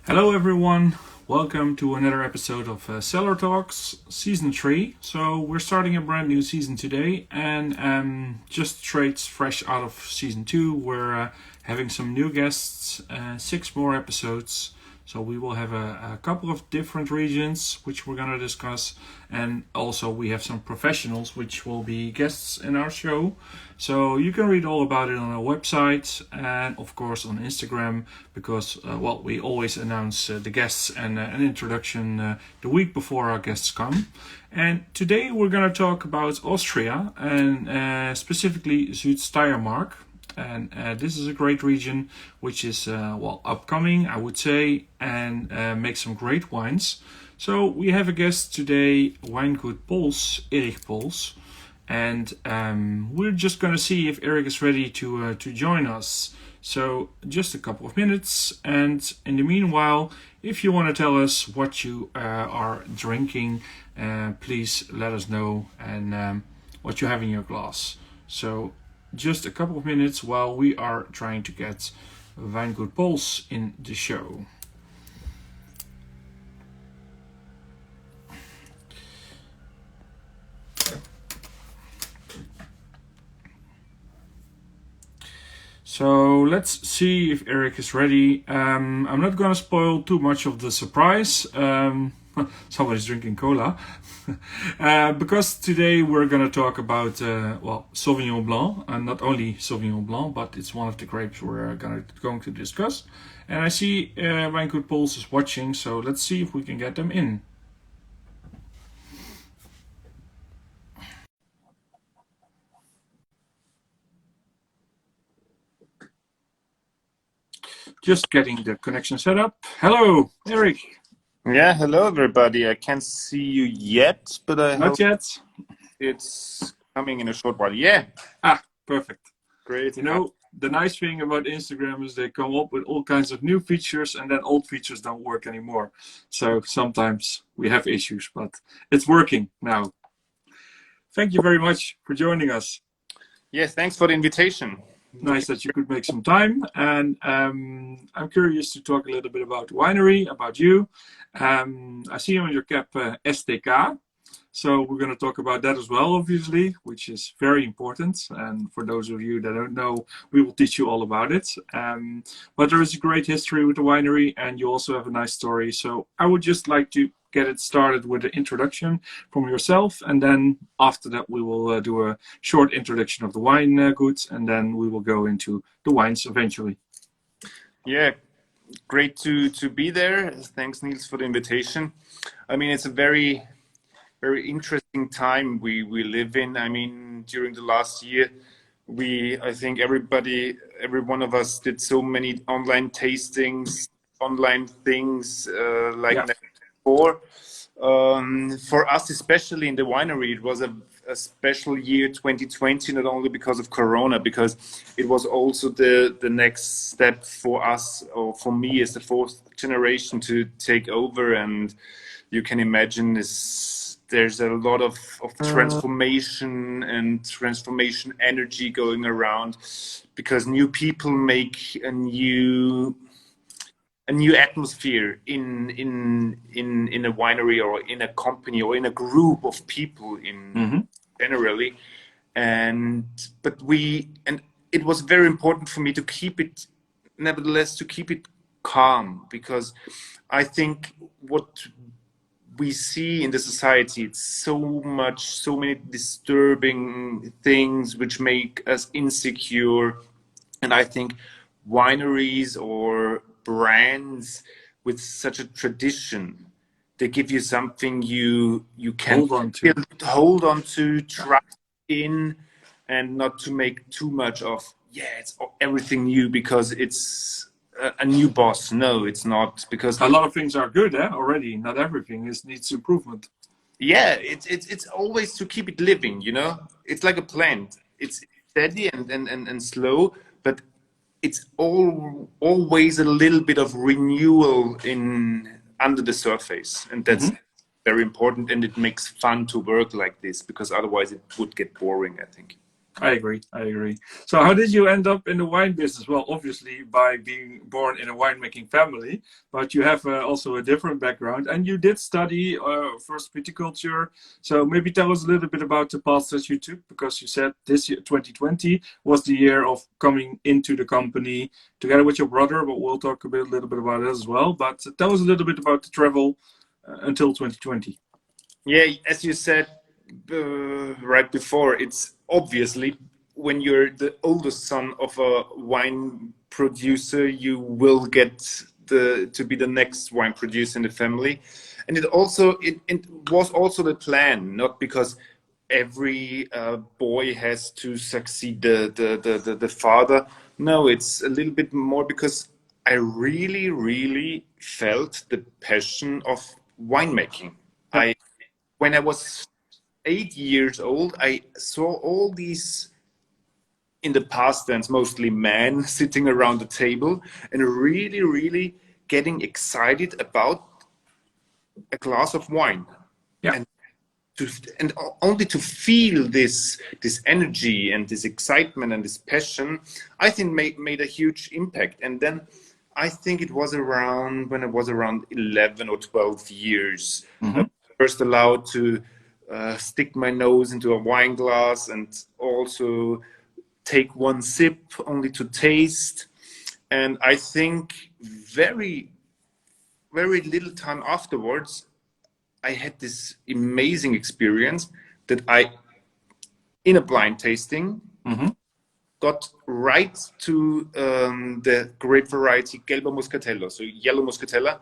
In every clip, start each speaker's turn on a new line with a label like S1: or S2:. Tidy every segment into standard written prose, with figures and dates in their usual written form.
S1: Hello everyone, welcome to another episode of Cellar Talks Season 3. So we're starting a brand new season today and just straight fresh out of Season 2 we're having some new guests, 6 more episodes. So we will have a couple of different regions which we're going to discuss, and also we have some professionals which will be guests in our show. So you can read all about it on our website and of course on Instagram, because we always announce the guests and an introduction the week before our guests come. And today we're going to talk about Austria and specifically Sud Steiermark. And this is a great region which is upcoming, I would say, and makes some great wines. So we have a guest today, Weingut Polz, Erich Polz, and we're just going to see if Erich is ready to join us. So just a couple of minutes, and in the meanwhile, if you want to tell us what you are drinking, please let us know, and what you have in your glass. So just a couple of minutes while we are trying to get Weingut Polz in the show. So let's see if Erich is ready. I'm not going to spoil too much of the surprise. Somebody's drinking cola. Because today we're going to talk about Sauvignon Blanc, and not only Sauvignon Blanc, but it's one of the grapes we're going to discuss. And I see Weingut Polz is watching, so let's see if we can get them in. Just getting the connection set up. Hello, Erich.
S2: Yeah, hello everybody. I can't see you yet, but I
S1: Not
S2: hope
S1: yet.
S2: it's coming in a short while. Yeah.
S1: Perfect.
S2: Great.
S1: You know, the nice thing about Instagram is they come up with all kinds of new features, and then old features don't work anymore. So sometimes we have issues, but it's working now. Thank you very much for joining us.
S2: Yes, thanks for the invitation.
S1: Nice that you could make some time, and I'm curious to talk a little bit about winery, about you. I see on your cap STK, so we're going to talk about that as well, obviously, which is very important. And for those of you that don't know, we will teach you all about it. But there is a great history with the winery, and you also have a nice story. So I would just like to get it started with an introduction from yourself, and then after that we will do a short introduction of the wine goods, and then we will go into the wines eventually.
S2: Yeah, great to be there. Thanks, Niels, for the invitation. I mean, it's a very interesting time we live in. I mean, during the last year, I think every one of us did so many online tastings, online things never before. For us, especially in the winery, it was a special year 2020, not only because of Corona, because it was also the next step for us, or for me as the fourth generation, to take over. And you can imagine there's a lot of transformation and transformation energy going around, because new people make a new atmosphere in a winery, or in a company, or in a group of people generally. But it was very important for me to keep it calm, because I think what we see in the society, it's so many disturbing things which make us insecure. And I think wineries or brands with such a tradition, they give you something you can hold on to, trust in, and not to make too much of it's everything new because it's a new boss. No, it's not, because
S1: a lot of things are good already. Not everything needs improvement.
S2: Yeah, it's always to keep it living, you know. It's like a plant. It's steady and slow, but it's always a little bit of renewal under the surface, and that's very important. And it makes fun to work like this, because otherwise it would get boring, I think.
S1: I agree. I agree. So, how did you end up in the wine business? Well, obviously by being born in a winemaking family, but you have also a different background, and you did study first viticulture. So, maybe tell us a little bit about the path that you took, because you said this year, 2020, was the year of coming into the company together with your brother. But we'll talk a little bit about it as well. But tell us a little bit about the travel until 2020.
S2: Yeah, as you said right before, it's obviously when you're the oldest son of a wine producer, you will get to be the next wine producer in the family. And it was also the plan, not because every boy has to succeed the father. No, it's a little bit more because I really, really felt the passion of winemaking. When I was 8 years old, I saw all these, in the past tense, mostly men sitting around the table and really, really getting excited about a glass of wine.
S1: Yeah.
S2: And only to feel this energy and this excitement and this passion, I think made a huge impact. And then I think it was around when I was around 11 or 12 years, first allowed to stick my nose into a wine glass and also take one sip only to taste. And I think very, very little time afterwards, I had this amazing experience that I, in a blind tasting, got right to the grape variety Gelber Muscatello, so yellow Muscatella.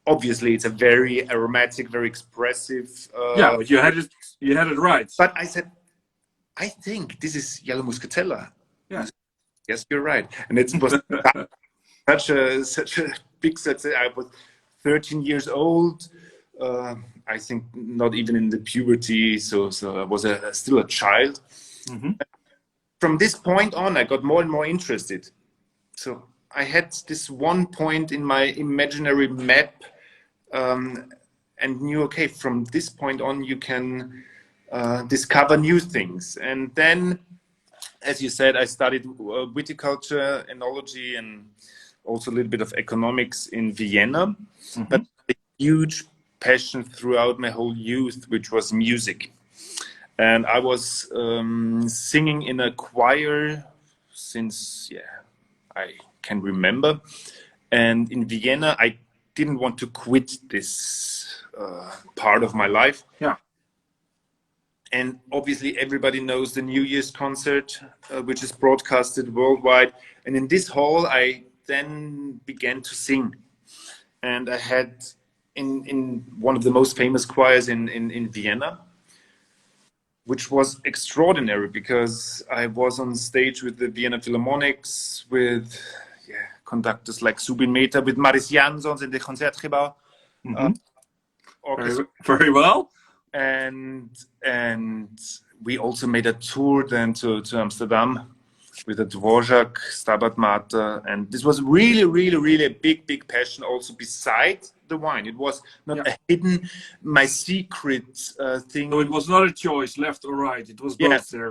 S2: Obviously, it's a very aromatic, very expressive.
S1: Yeah, but you had it right.
S2: But I said, I think this is yellow Muscatella.
S1: Yeah.
S2: Yes, you're right. And it was such a big success. I was 13 years old. I think not even in the puberty, so I was still a child. From this point on, I got more and more interested. So I had this one point in my imaginary map, and knew, okay, from this point on, you can discover new things. And then, as you said, I studied viticulture, enology, and also a little bit of economics in Vienna. But a huge passion throughout my whole youth, which was music. And I was singing in a choir since, I can remember. And in Vienna, I didn't want to quit this part of my life.
S1: Yeah.
S2: And obviously everybody knows the New Year's concert, which is broadcasted worldwide. And in this hall, I then began to sing. And I had in one of the most famous choirs in Vienna, which was extraordinary because I was on stage with the Vienna Philharmonics, with conductors like Subin Mehta, with Maris Jansons in the Concertgebouw.
S1: Very well.
S2: And we also made a tour then to Amsterdam with the Dvorak, Stabat Mater, and this was really, really, really a big passion also beside the wine. It was not a hidden, my secret thing.
S1: So it was not a choice, left or right. It was both there.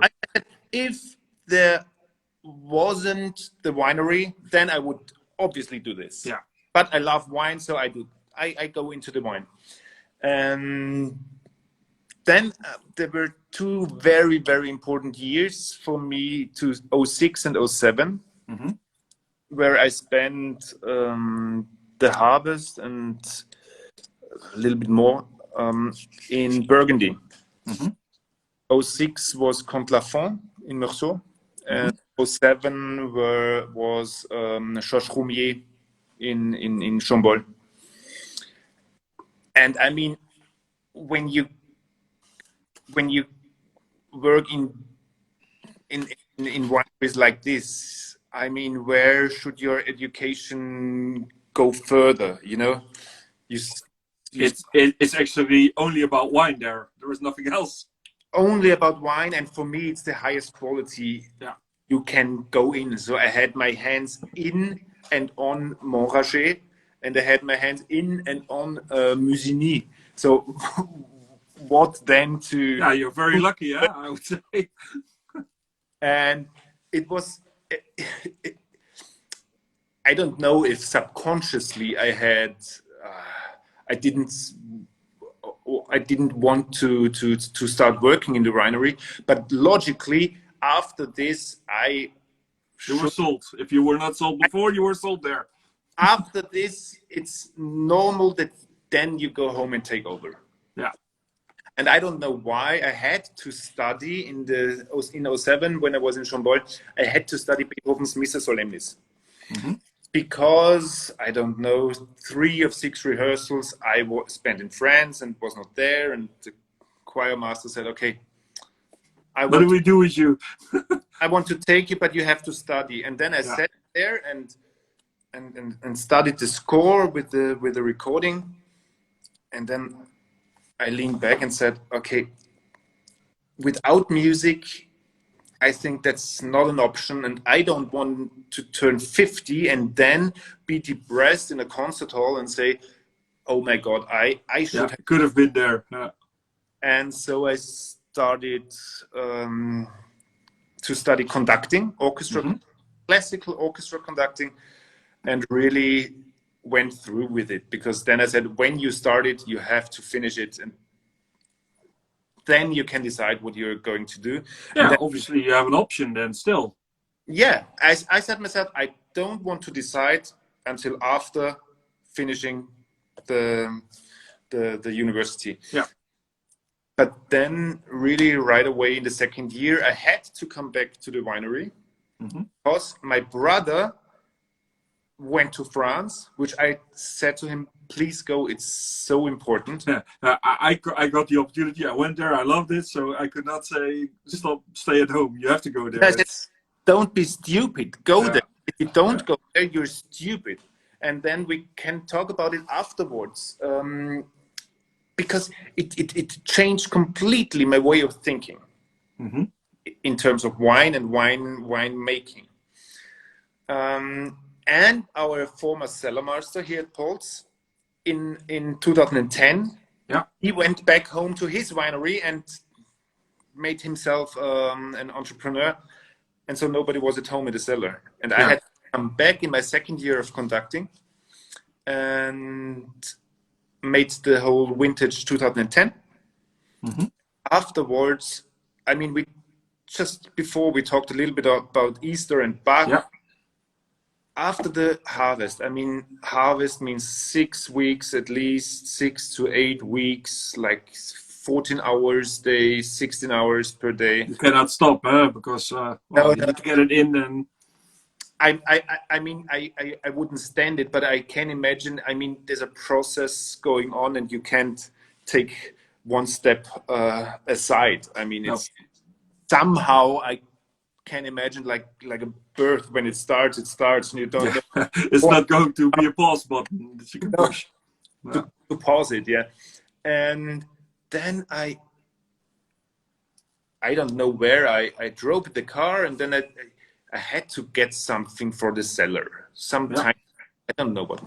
S2: If there wasn't the winery, then I would obviously do this.
S1: Yeah.
S2: But I love wine, so I go into the wine. And then there were two very, very important years for me, 2006 and 2007, where I spent the harvest and a little bit more in Burgundy. 2006 was Comte Lafon in Meursault, and 2007 was Georges Roumier in Chambol. And I mean, when you work in wineries like this, I mean, where should your education go further? You know,
S1: it's actually only about wine there. There is nothing else.
S2: Only about wine, and for me, it's the highest quality you can go in. So I had my hands in and on Montrachet, and I had my hands in and on Musigny. So what then to...
S1: Yeah, you're very lucky, I would say.
S2: And it was, I don't know if subconsciously I didn't want to start working in the winery, but logically after this,
S1: You were sold. If you were not sold before, you were sold there.
S2: after this, it's normal that then you go home and take over.
S1: Yeah.
S2: And I don't know why I had to study in '07 when I was in Chambol. I had to study Beethoven's Missa Solemnis.
S1: Mm-hmm.
S2: Because I don't know, 3 of 6 rehearsals I spent in France and was not there, and the choir master said, "Okay,
S1: what do we do with you?
S2: I want to take you, but you have to study." And then I sat there and studied the score with the recording, and then I leaned back and said, "Okay, without music, I think that's not an option, and I don't want to turn 50 and then be depressed in a concert hall and say, oh my God, I should have."
S1: Could have been there. Yeah.
S2: And so I started to study conducting, orchestra, classical orchestra conducting, and really went through with it, because then I said, when you start it, you have to finish it, and then you can decide what you're going to do.
S1: Yeah, obviously you have an option then still.
S2: Yeah, I said myself, I don't want to decide until after finishing the university.
S1: Yeah.
S2: But then really right away in the second year, I had to come back to the winery because my brother went to France, which I said to him, please go, it's so important.
S1: Yeah, I got the opportunity. I went there. I loved it. So I could not say, stay at home. You have to go there.
S2: I said, don't be stupid. Go there. If you don't go there, you're stupid. And then we can talk about it afterwards. Because it changed completely my way of thinking in terms of wine and wine making. And our former cellar master here at Polz, in 2010, he went back home to his winery and made himself an entrepreneur, and so nobody was at home in the cellar. And I had to come back in my second year of conducting and made the whole vintage 2010. Afterwards, I mean, we just before we talked a little bit about Easter and Bach. After the harvest, I mean, harvest means 6 weeks, at least 6 to 8 weeks, like 14 hours a day, 16 hours per day.
S1: You cannot stop, because you need to get it in. And
S2: I mean, I wouldn't stand it, but I can imagine. I mean, there's a process going on, and you can't take one step aside. I mean, it's somehow I can imagine like a birth. When it starts, and you don't know.
S1: It's not going to be a pause button that you can push.
S2: To pause it, and then I don't know where I drove the car, and then I had to get something for the cellar. Sometime I don't know what,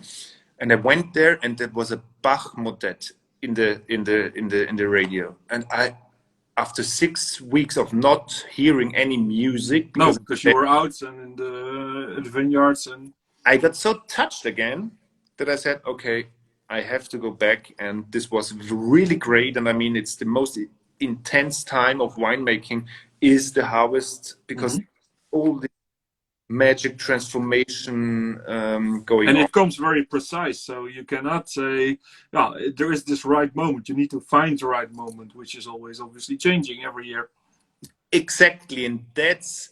S2: and I went there, and there was a Bach motet in the radio, and after 6 weeks of not hearing any music,
S1: because you were out and in the vineyards, and
S2: I got so touched again that I said, okay, I have to go back. And this was really great. And I mean, it's the most intense time of winemaking is the harvest, because all the magic transformation going on.
S1: And it comes very precise, so you cannot say, there is this right moment. You need to find the right moment, which is always obviously changing every year.
S2: Exactly, and that's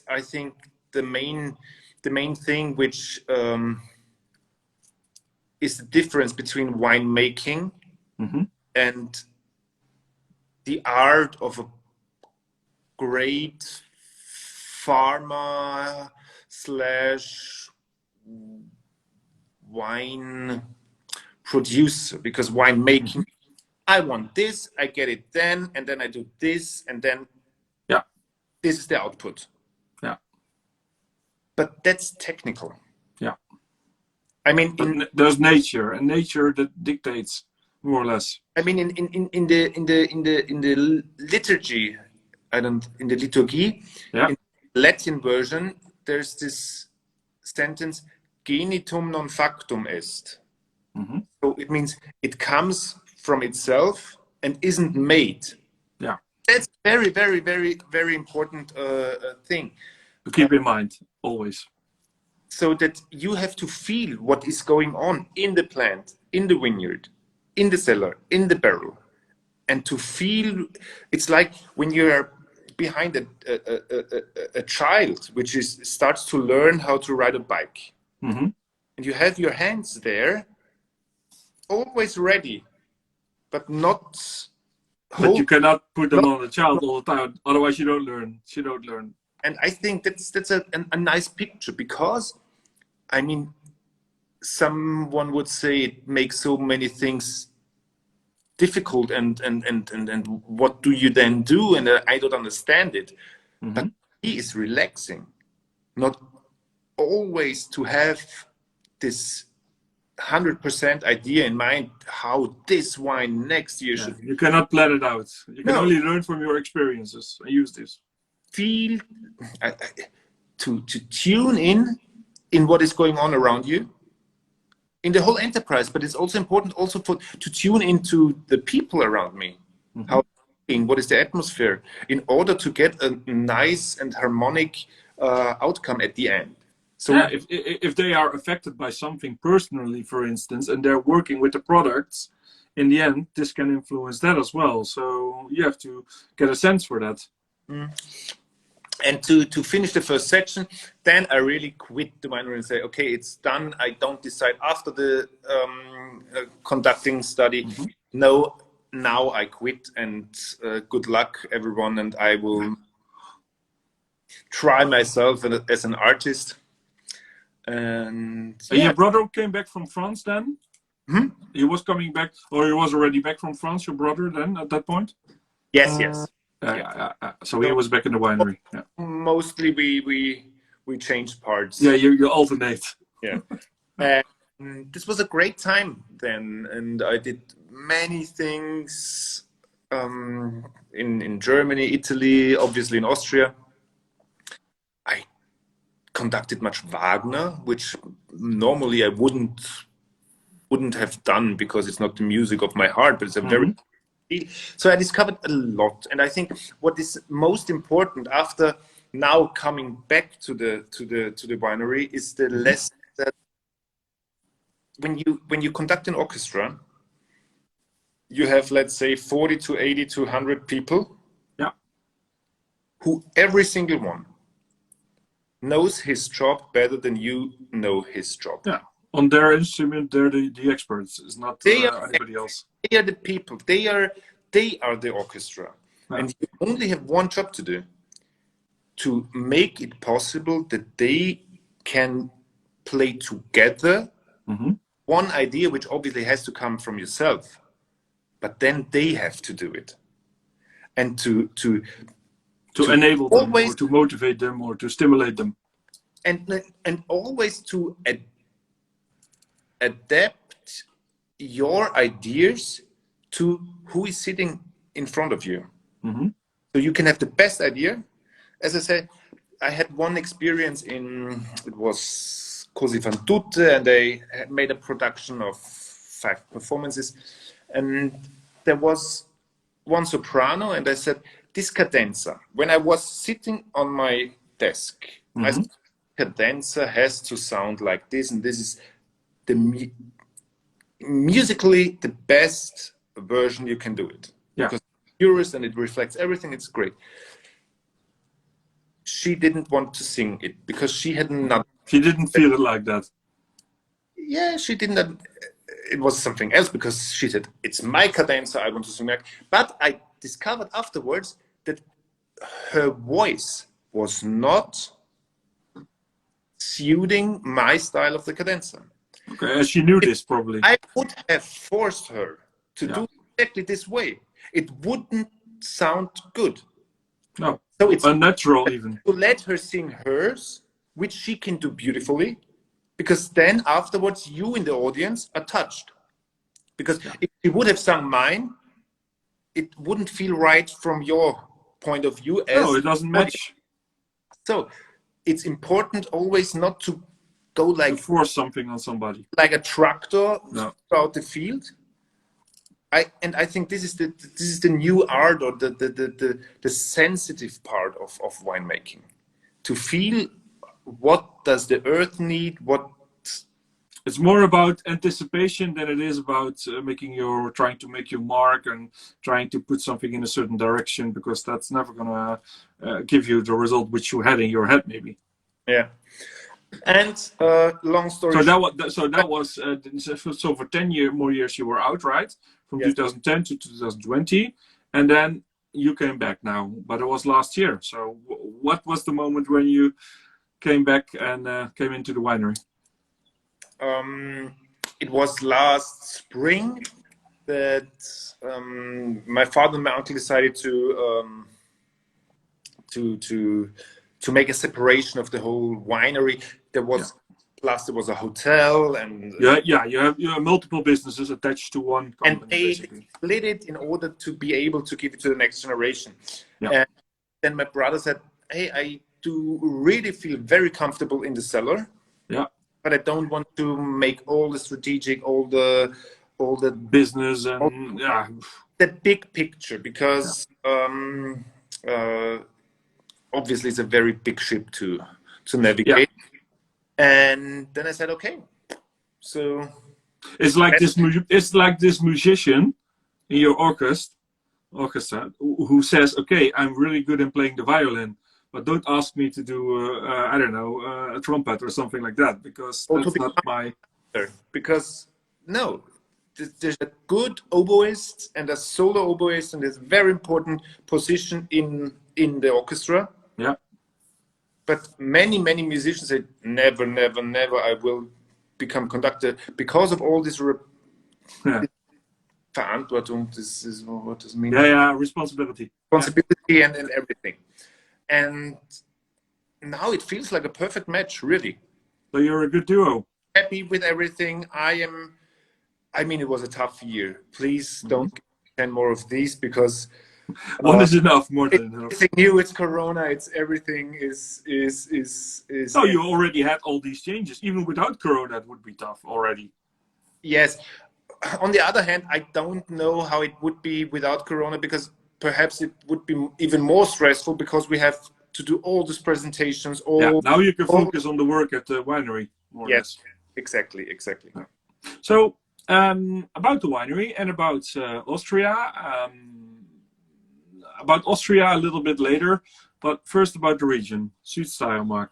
S2: I think the main thing, which is the difference between winemaking and the art of a great farmer / wine producer. Because winemaking, I want this, I get it then, and then I do this, and then this is the output. But that's technical. I mean,
S1: there's nature, and nature that dictates more or less.
S2: I mean, in the liturgy, in the liturgy,
S1: Yeah.
S2: in the Latin version, there's this sentence, genitum non factum est. So it means it comes from itself and isn't made.
S1: Yeah.
S2: That's very, very, very, very important thing.
S1: To keep in mind, always.
S2: So that you have to feel what is going on in the plant, in the vineyard, in the cellar, in the barrel. And to feel, it's like when you're behind a child, which starts to learn how to ride a bike. And you have your hands there, always ready, but not...
S1: But you cannot put them on the child all the time, otherwise you don't learn. She don't learn. And
S2: I think that's a nice picture, because, I mean, someone would say it makes so many things difficult, and what do you then do? And I don't understand it. But he is relaxing, not always to have this 100% idea in mind how this wine next year should.
S1: You cannot plan it out. You can only learn from your experiences and use this.
S2: Feel to tune in what is going on around you in the whole enterprise, but it's also important also to tune into the people around me. How, what is the atmosphere, in order to get a nice and harmonic outcome at the end. So
S1: if they are affected by something personally, for instance, and they're working with the products, in the end, this can influence that as well. So you have to get a sense for that.
S2: And to finish the first section, then I really quit the winery and say, okay, it's done. I don't decide after the conducting study. No, now I quit, and good luck, everyone. And I will try myself as an artist. And
S1: your brother came back from France then? He was coming back, or he was already back from France, your brother, then, at that point?
S2: Yes.
S1: So he was back in the winery.
S2: Mostly we changed parts.
S1: Yeah, you alternate.
S2: Yeah. This was a great time then, and I did many things in Germany, Italy, obviously in Austria. I conducted much Wagner, which normally I wouldn't have done, because it's not the music of my heart, but it's a very... So I discovered a lot, and I think what is most important after now coming back to the winery is the lesson that when you conduct an orchestra, you have, let's say, 40 to 80 to 100 people, who every single one knows his job better than you know his job.
S1: Yeah, on their instrument, they're the experts. It's not anybody else.
S2: They are the people. They are the orchestra, and you only have one job to do: to make it possible that they can play together. One idea, which obviously has to come from yourself, but then they have to do it, and to
S1: enable them, or to motivate them, or to stimulate them,
S2: and always to adapt your ideas to who is sitting in front of you. So you can have the best idea. As I said, I had one experience it was Così fan tutte, and they made a production of 5 performances, and there was one soprano, and I said, this cadenza, when I was sitting on my desk, I said, cadenza has to sound like this, and this is the musically the best version you can do it, because it's purest and it reflects everything. It's great. She didn't want to sing it because she had not.
S1: She didn't feel it like that.
S2: Yeah, she didn't. It was something else, because she said, it's my cadenza, I want to sing back. But I discovered afterwards that her voice was not suiting my style of the cadenza.
S1: Okay, she knew this probably.
S2: I would have forced her to do exactly this way. It wouldn't sound good.
S1: No,
S2: so it's
S1: unnatural even.
S2: To let her sing hers, which she can do beautifully, because then afterwards you in the audience are touched. Because if she would have sung mine, it wouldn't feel right from your point of view.
S1: No, it doesn't match.
S2: So it's important always not to go
S1: To force something on somebody.
S2: like a tractor
S1: No.
S2: throughout the field. I think this is the new art, or the sensitive part of winemaking. To feel what does the earth need, what.
S1: It's more about anticipation than it is about trying to make your mark and trying to put something in a certain direction, because that's never gonna give you the result which you had in your head, maybe.
S2: Yeah. And long story.
S1: So that was so for 10 more years you were out, right? From 2010 to 2020, and then you came back now, but it was last year. So what was the moment when you came back and came into the winery?
S2: It was last spring that my father and my uncle decided to make a separation of the whole winery. There was plus there was a hotel, and
S1: you have multiple businesses attached to one company,
S2: and they split it in order to be able to give it to the next generation. And then my brother said, "Hey, I do really feel very comfortable in the cellar. But I don't want to make all the strategic, all the
S1: business and
S2: the big picture, because obviously it's a very big ship to navigate." And then I said, okay, so
S1: it's like this musician in your orchestra who says, okay, I'm really good in playing the violin, but don't ask me to do I don't know, a trumpet or something like that, because that's not my.
S2: Because no, there's a good oboist and a solo oboist, and there's a very important position in the orchestra. But many musicians say, never, never, never, I will become conductor, because of all this Verantwortung. This is what does it mean?
S1: Responsibility
S2: and everything. And now it feels like a perfect match, really.
S1: So you're a good duo.
S2: Happy with everything. I mean, it was a tough year. Please don't get 10 more of these, because
S1: one is enough, more than enough.
S2: Everything new, it's Corona, it's everything is.
S1: So you already had all these changes. Even without Corona, it would be tough already.
S2: Yes. On the other hand, I don't know how it would be without Corona, because perhaps it would be even more stressful, because we have to do all these presentations.
S1: Now you can focus on the work at the winery, more or less.
S2: Exactly.
S1: So about the winery and about Austria. About Austria a little bit later, but first about the region, Sud Steiermark.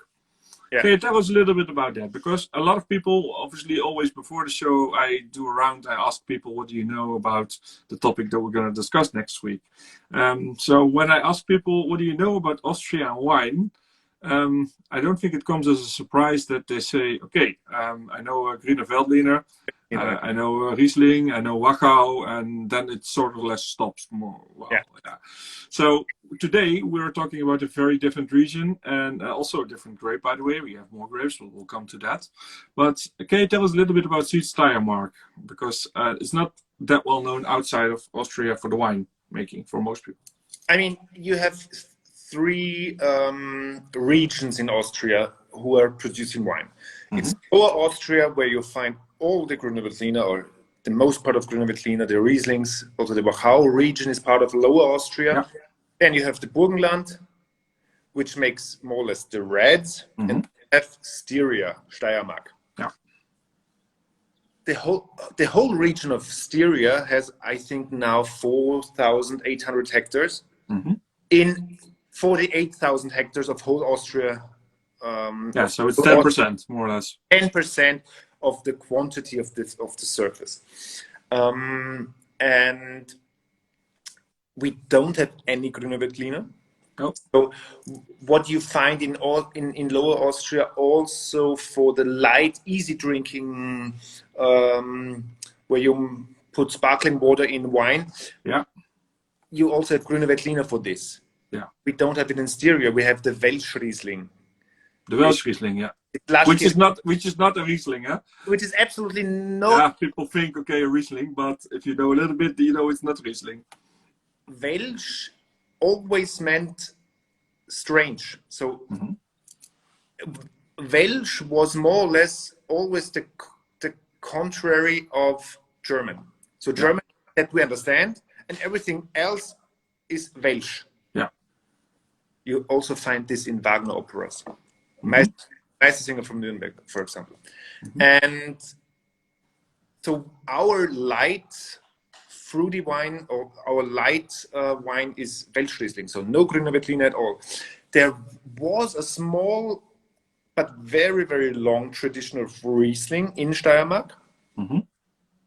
S1: Can you tell us a little bit about that? Because a lot of people, obviously, always before the show, I ask people, what do you know about the topic that we're going to discuss next week? So when I ask people, what do you know about Austrian wine? I don't think it comes as a surprise that they say, okay, I know Grüner Veltliner, I know Riesling, I know Wachau, and then it sort of less stops more. So today we're talking about a very different region, and also a different grape, by the way. We have more grapes, but we'll come to that. But can you tell us a little bit about Sud Steiermark? Because it's not that well known outside of Austria for the wine making, for most people.
S2: I mean, you have three regions in Austria who are producing wine. It's Lower Austria, where you find all the Grüner Veltliner, or the most part of Grüner Veltliner, the Rieslings. Also the Wachau region is part of Lower Austria. Then you have the Burgenland, which makes more or less the reds, and you have Styria, Steiermark. The whole region of Styria has, I think, now 4,800 hectares in 48,000 hectares of whole Austria.
S1: So it's 10%, more or less.
S2: 10% of the quantity of the surface, and we don't have any Grüner Veltliner. So what you find in Lower Austria, also for the light, easy drinking, where you put sparkling water in wine, you also have Grüner Veltliner for this. We don't have it in Styria. We have the Welsch Riesling.
S1: The Welsh Riesling, which is not a Riesling,
S2: Which is absolutely no.
S1: People think, okay, a Riesling, but if you know a little bit, you know it's not Riesling.
S2: Welsh always meant strange. So Welsh was more or less always the contrary of German. So German that we understand, and everything else is Welsh.
S1: Yeah.
S2: You also find this in Wagner operas. Meistersinger from Nuremberg, for example. And so our light fruity wine, or our light wine, is Welsh Riesling, so no Grüner Veltliner at all. There was a small but very, very long tradition of Riesling in Steiermark,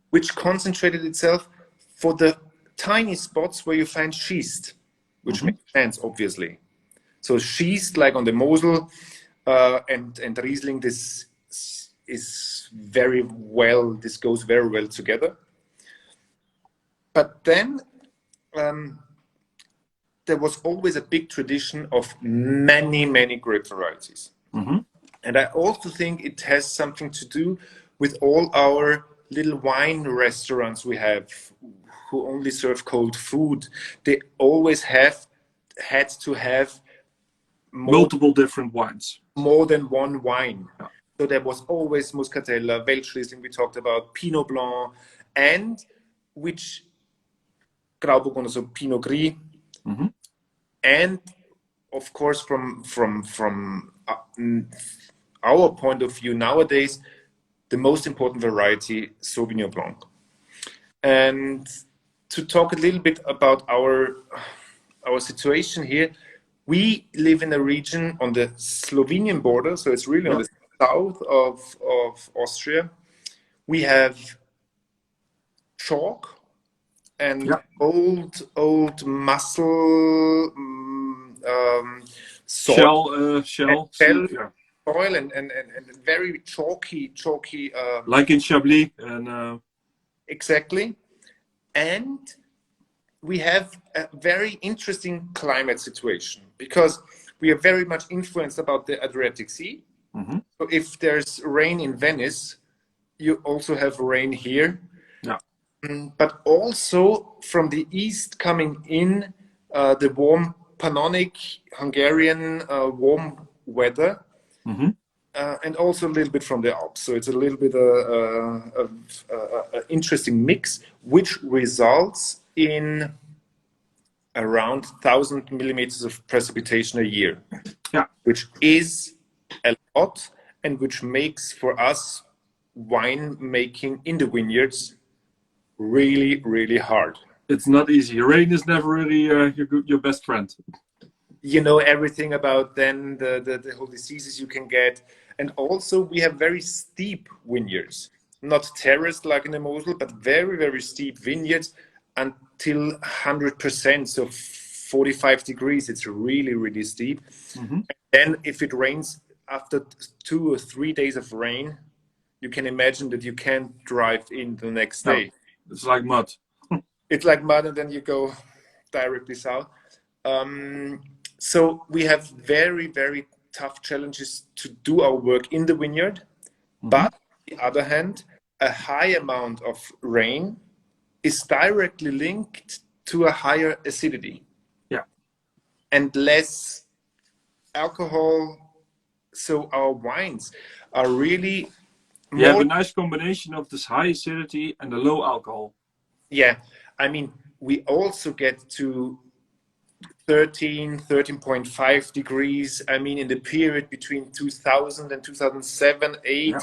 S2: which concentrated itself for the tiny spots where you find schist, which makes sense, obviously. So schist, like on the Mosel, and Riesling, this is very well, this goes very well together. But then there was always a big tradition of many, many grape varieties. And I also think it has something to do with all our little wine restaurants we have who only serve cold food. They always had to have
S1: multiple different wines.
S2: More than one wine. Yeah. So there was always Muscatella, Welsh Riesling, we talked about, Pinot Blanc, and which Grauburgunder, so Pinot Gris. And of course, from our point of view nowadays, the most important variety, Sauvignon Blanc. And to talk a little bit about our situation here, we live in a region on the Slovenian border, so it's really on the south of Austria. We have chalk and old mussel soil,
S1: shell
S2: soil and very chalky.
S1: Like in Chablis and
S2: exactly. And we have a very interesting climate situation because we are very much influenced about the Adriatic Sea. So if there's rain in Venice, you also have rain here.
S1: Yeah.
S2: But also from the east coming in the warm Pannonic Hungarian warm weather, and also a little bit from the Alps. So it's a little bit of an interesting mix, which results in around 1,000 millimeters of precipitation a year, which is a lot, and which makes for us wine making in the vineyards really, really hard.
S1: It's not easy. Rain is never really your best friend.
S2: You know everything about then the whole diseases you can get. And also we have very steep vineyards, not terraced like in the Mosel, but very, very steep vineyards until 100%, so 45 degrees. It's really, really steep. And then if it rains after 2 or 3 days of rain, you can imagine that you can't drive in the next day.
S1: It's like mud.
S2: It's like mud, and then you go directly south. So we have very, very tough challenges to do our work in the vineyard. But on the other hand, a high amount of rain is directly linked to a higher acidity. And less alcohol. So our wines are really
S1: You have a nice combination of this high acidity and the low alcohol.
S2: Yeah, I mean, we also get to 13.5 degrees. I mean, in the period between 2000 and 2007, 8,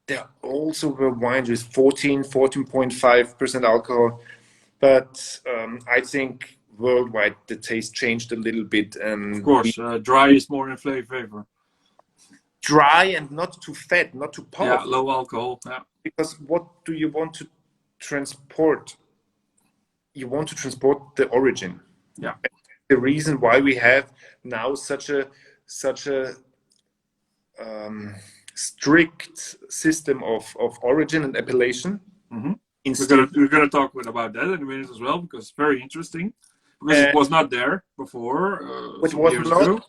S2: there also were wines with 14.5% alcohol. But I think worldwide the taste changed a little bit. And
S1: of course, dry is more in favor.
S2: Dry and not too fat, not too powerful.
S1: Yeah, low alcohol. Yeah.
S2: Because what do you want to transport? You want to transport the origin.
S1: Yeah.
S2: The reason why we have now such a strict system of origin and appellation.
S1: We're gonna talk about that in a minute as well, because it's very interesting. Because it was not there before.
S2: It was not.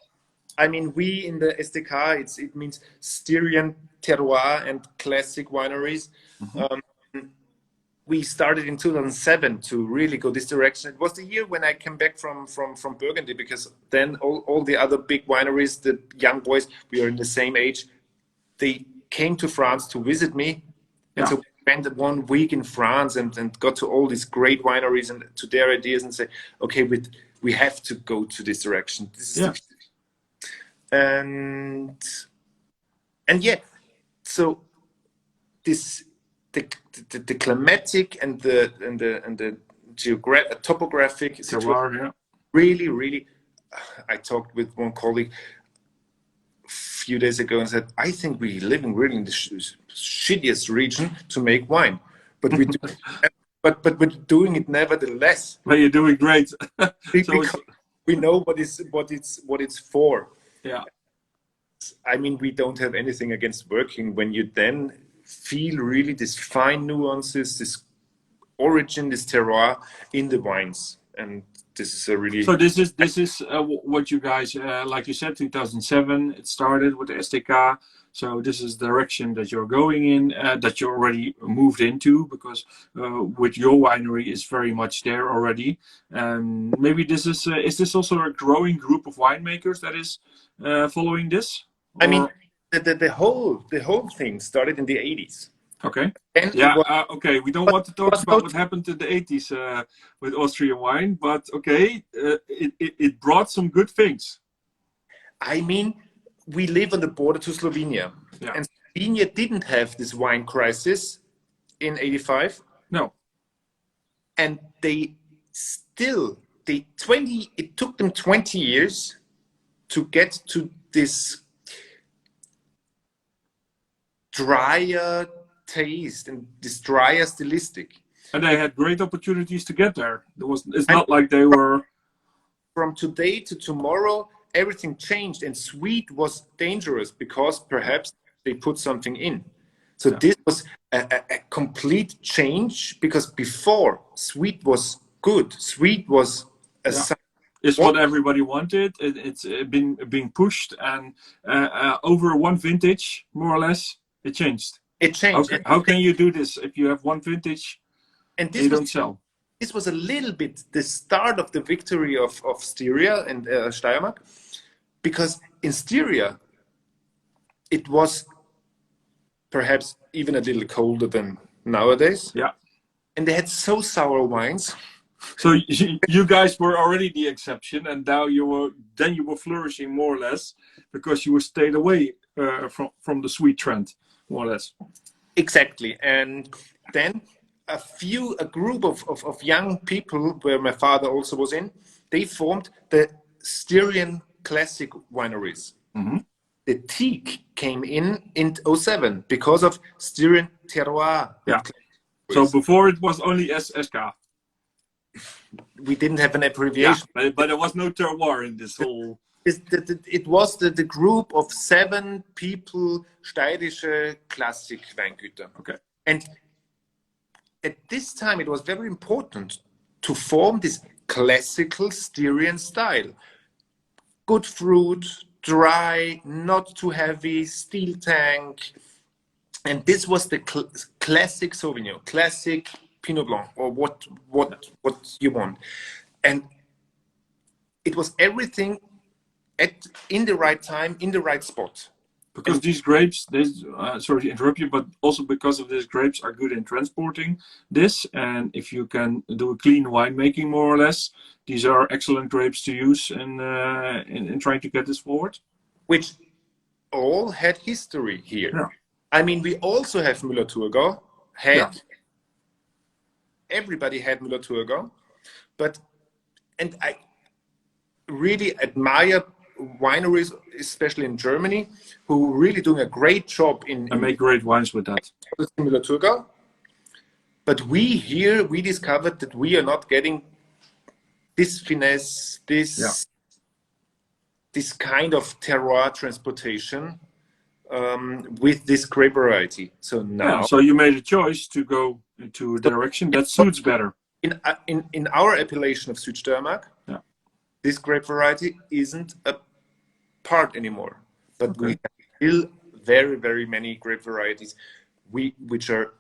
S2: I mean, we in the SDK, it means Styrian terroir and classic wineries. we started in 2007 to really go this direction. It was the year when I came back from Burgundy, because then all the other big wineries, the young boys, we are in the same age, they came to France to visit me. And so we spent 1 week in France and got to all these great wineries and to their ideas and say, okay, we have to go to this direction. This is and yeah, so this the climatic and the topographic situation, really. I talked with one colleague a few days ago and said, I think we're living really in the shittiest region to make wine, but we do, but we're doing it nevertheless.
S1: But you're doing great.
S2: Because we know what it's for.
S1: Yeah.
S2: I mean, we don't have anything against working when you then feel really these fine nuances, this origin, this terroir in the wines, and this is a really.
S1: So this is what you guys, like you said, 2007. It started with the STK. So this is the direction that you're going in, that you already moved into, because with your winery is very much there already. Maybe this is this also a growing group of winemakers that is following this? Or?
S2: I mean, the whole thing started in the 80s.
S1: Okay.
S2: And
S1: okay. We don't want to talk about what happened in the 80s with Austrian wine, but okay, it brought some good things.
S2: I mean, we live on the border to Slovenia, and Slovenia didn't have this wine crisis in '85.
S1: No.
S2: And it took them 20 years to get to this drier taste and this drier stylistic.
S1: And they had great opportunities to get there. It's not like they were.
S2: From today to tomorrow, everything changed, and sweet was dangerous because perhaps they put something in. So this was a complete change, because before, sweet was good. Sweet was
S1: it's what everybody wanted. It's been being pushed, and over one vintage, more or less, it changed.
S2: It changed.
S1: Okay. How can you do this if you have one vintage
S2: and
S1: you don't sell?
S2: This was a little bit the start of the victory of Styria and Steiermark, because in Styria it was perhaps even a little colder than nowadays.
S1: Yeah.
S2: And they had so sour wines.
S1: So you guys were already the exception, and now you were flourishing more or less because you were stayed away from the sweet trend, more or less.
S2: Exactly. And then a group of young people, where my father also was in, they formed the Styrian classic wineries.
S1: Mm-hmm.
S2: The teak came in 2007 because of Styrian terroir.
S1: Yeah. So before it was only SK.
S2: We didn't have an abbreviation.
S1: Yeah, but there was no terroir in this whole.
S2: It was the group of 7 people, steirische classic Weingüter.
S1: Okay.
S2: And at this time, it was very important to form this classical Styrian style. Good fruit, dry, not too heavy, steel tank. And this was the classic Sauvignon, classic Pinot Blanc, or what you want. And it was everything in the right time, in the right spot.
S1: Because these grapes, sorry to interrupt you, but also because of these grapes are good in transporting this. And if you can do a clean winemaking, more or less, these are excellent grapes to use in trying to get this forward.
S2: Which all had history here.
S1: Yeah.
S2: I mean, we also have Müller-Thurgau. Everybody had Müller-Thurgau. And I really admire wineries, especially in Germany, who are really doing a great job and
S1: make great wines with that.
S2: Müller-Thurgau. But we discovered that we are not getting this finesse, this kind of terroir transportation with this grape variety. So now,
S1: so you made a choice to go into a direction that suits better.
S2: In our appellation of Sud Steiermark, this grape variety isn't a part anymore. But we have still very, very many grape varieties which are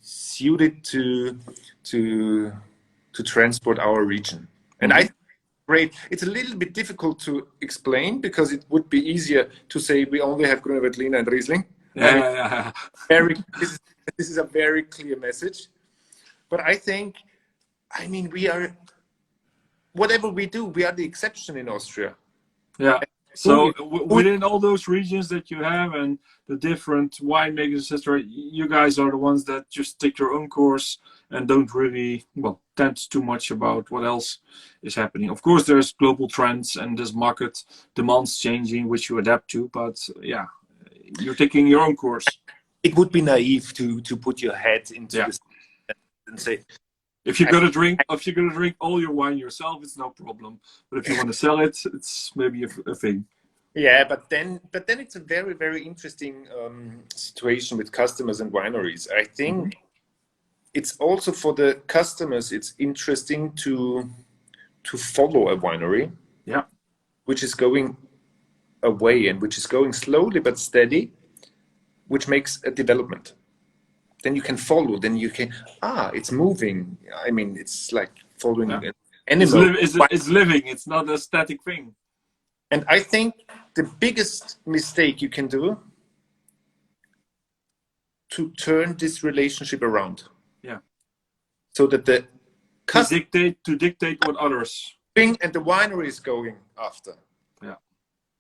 S2: suited to transport our region. And I great. It's a little bit difficult to explain because it would be easier to say we only have Grüne Veltliner and Riesling. This is a very clear message. But I think, we are, whatever we do, we are the exception in Austria.
S1: Yeah. So within all those regions that you have and the different winemakers, etc., you guys are the ones that just take your own course and don't really, tense too much about what else is happening. Of course, there's global trends and there's market demands changing, which you adapt to. But yeah, you're taking your own course.
S2: It would be naive to put your head into this and say,
S1: if you're gonna drink all your wine yourself, it's no problem. But if you want to sell it, it's maybe a thing.
S2: Yeah, but then it's a very, very interesting situation with customers and wineries. I think it's also for the customers. It's interesting to follow a winery, which is going away and which is going slowly but steady, which makes a development. Then you can follow, then you can, it's moving. It's like following an animal.
S1: It's living, it's not a static thing.
S2: And I think the biggest mistake you can do to turn this relationship around.
S1: Yeah.
S2: So that the
S1: to dictate what others
S2: and the winery is going after.
S1: Yeah.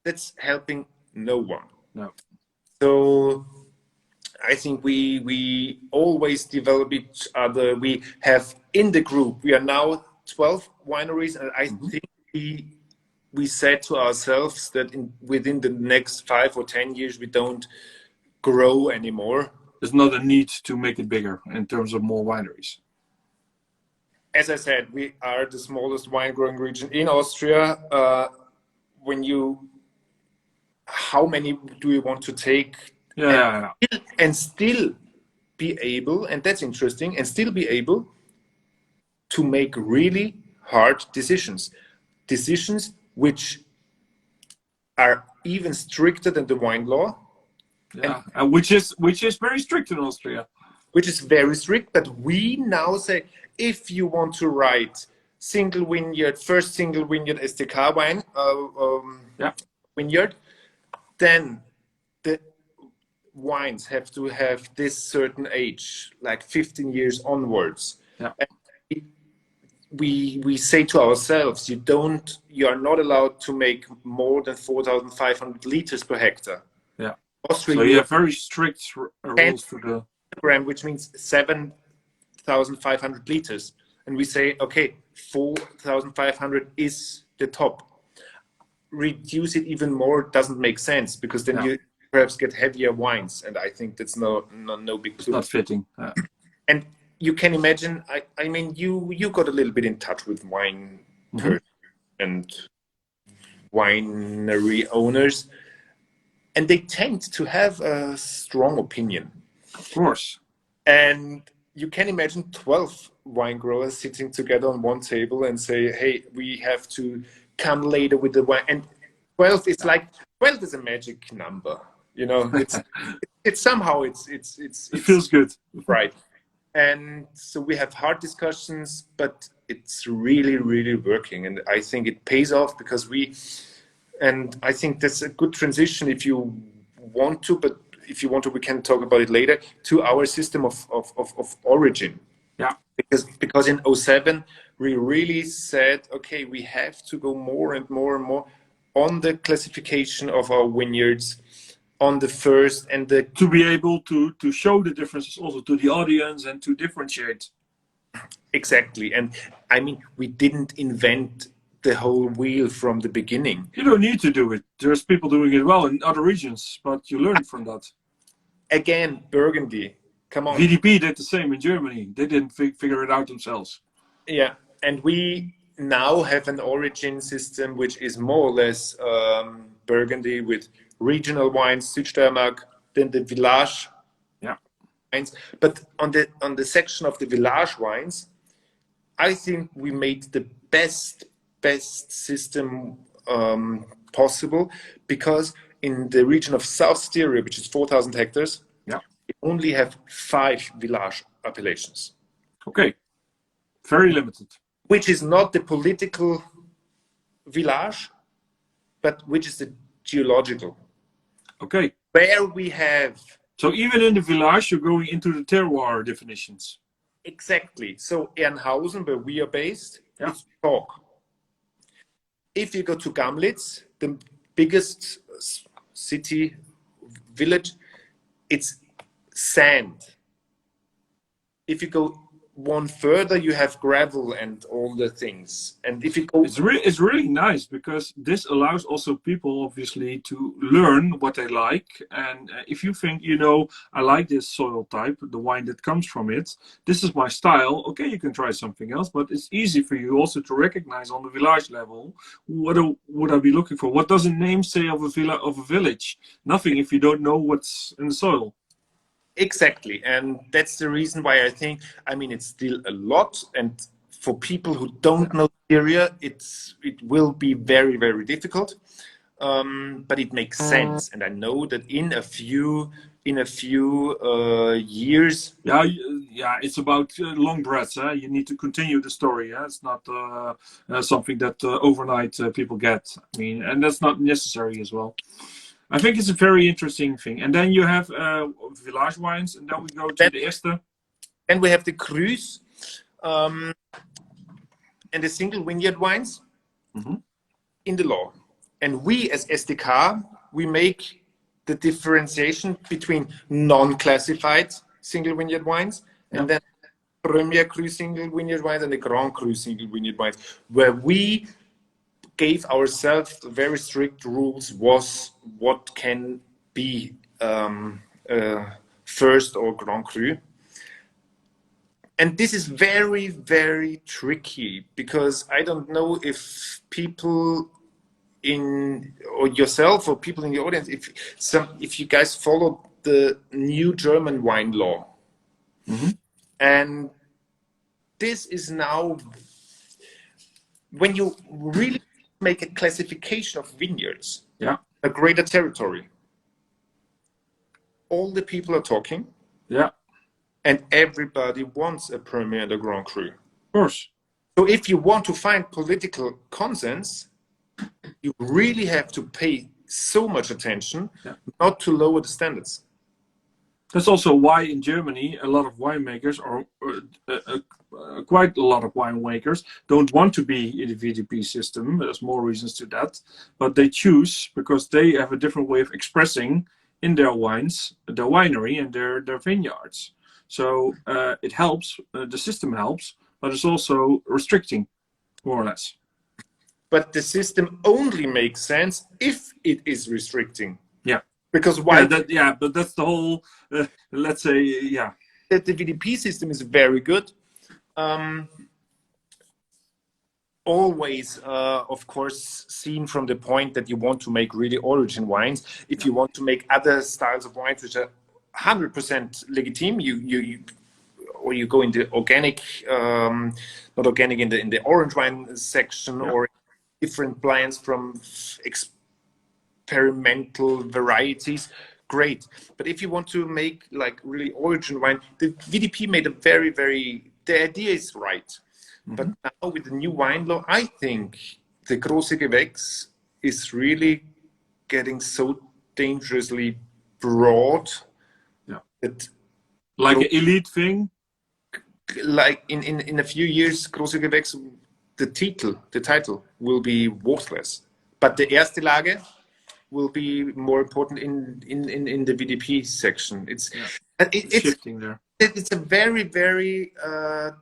S2: That's helping no one.
S1: No.
S2: So I think we always develop each other. We have in the group, we are now 12 wineries, and I think we said to ourselves that within the next 5 or 10 years, we don't grow anymore.
S1: There's not a need to make it bigger in terms of more wineries.
S2: As I said, we are the smallest wine growing region in Austria. How many do you want to take? And still be able, and that's interesting, and still be able to make really hard decisions which are even stricter than the wine law.
S1: And which is very strict in Austria.
S2: Which is very strict, but we now say, if you want to write first single vineyard STK wine, vineyard, then the wines have to have this certain age, like 15 years onwards. And we say to ourselves, you are not allowed to make more than 4,500 liters per hectare.
S1: Yeah.
S2: Austria,
S1: so you have very strict rules for the
S2: gram, which means 7,500 liters, and we say, okay, 4,500 is the top. Reduce it even more doesn't make sense, because then you perhaps get heavier wines, and I think that's no big clue.
S1: Not fitting.
S2: And you can imagine, you got a little bit in touch with wine and winery owners, and they tend to have a strong opinion.
S1: Of course.
S2: And you can imagine 12 wine growers sitting together on one table and say, hey, we have to come later with the wine. And 12 is like, 12 is a magic number. It's somehow it
S1: feels good.
S2: Right. And so we have hard discussions, but it's really, really working. And I think it pays off because I think that's a good transition if you want to, but if you want to, we can talk about it later, to our system of origin.
S1: Yeah.
S2: Because in 2007, we really said, okay, we have to go more and more and more on the classification of our vineyards, on the first and the...
S1: To be able to show the differences also to the audience and to differentiate.
S2: Exactly. And we didn't invent the whole wheel from the beginning.
S1: You don't need to do it. There's people doing it well in other regions, but you learn from that.
S2: Again, Burgundy. Come on.
S1: VDP did the same in Germany. They didn't figure it out themselves.
S2: Yeah, and we now have an origin system which is more or less Burgundy with regional wines, Sud Steiermark, then the village wines. But on the section of the village wines, I think we made the best system possible, because in the region of South Styria, which is 4,000 hectares, only have 5 village appellations.
S1: Okay, very limited.
S2: Which is not the political village, but which is the geological.
S1: Okay.
S2: Where we have...
S1: So even in the village, you're going into the terroir definitions.
S2: Exactly. So Ernhausen, where we are based, it's chalk. If you go to Gamlitz, the biggest city, village, it's sand. If you go one further, you have gravel and all the things. And if you go,
S1: it's really nice, because this allows also people obviously to learn what they like. And if you think, you know, I like this soil type, the wine that comes from it, this is my style. Okay, you can try something else, but it's easy for you also to recognize on the village level what would I be looking for. What does a name say of a village? Nothing if you don't know what's in the soil.
S2: Exactly, and that's the reason why I think, I mean, it's still a lot, and for people who don't know Styria, it will be very, very difficult, but it makes sense, and I know that in a few years.
S1: Yeah, it's about long breaths. You need to continue the story. It's not something that overnight people get. I mean, and that's not necessary as well. I think it's a very interesting thing. And then you have village wines, and then we go to the Ester.
S2: And we have the Crus and the single vineyard wines in the law. And we as SDK, we make the differentiation between non-classified single vineyard wines and then Premier Cru single vineyard wines and the Grand Cru single vineyard wines, where we gave ourselves very strict rules was what can be first or Grand Cru. And this is very, very tricky, because I don't know if people or yourself or people in the audience, if you guys follow the new German wine law. And this is now, when you really make a classification of vineyards, a greater territory, all the people are talking, and everybody wants a Premier and a Grand Cru.
S1: Of course.
S2: So if you want to find political consens, you really have to pay so much attention not to lower the standards.
S1: That's also why in Germany a lot of winemakers, or quite a lot of winemakers, don't want to be in the VDP system. There's more reasons to that, but they choose because they have a different way of expressing in their wines, their winery and their vineyards. So it helps, the system helps, but it's also restricting, more or less.
S2: But the system only makes sense if it is restricting. Because
S1: why? But that's the whole, let's say,
S2: that the VDP system is very good. Always, of course, seen from the point that you want to make really origin wines. If you want to make other styles of wines which are 100% legitimate, or you go into organic, not organic in the orange wine section, or different blends from experimental varieties, great. But if you want to make like really origin wine, the VDP made a very, the idea is right. But now with the new wine law, I think the Große Gewächs is really getting so dangerously broad. That
S1: like an elite thing?
S2: Like in a few years, Große Gewächs, the title will be worthless. But the Erste Lage will be more important in the VDP section. It's
S1: shifting there.
S2: It's a very, very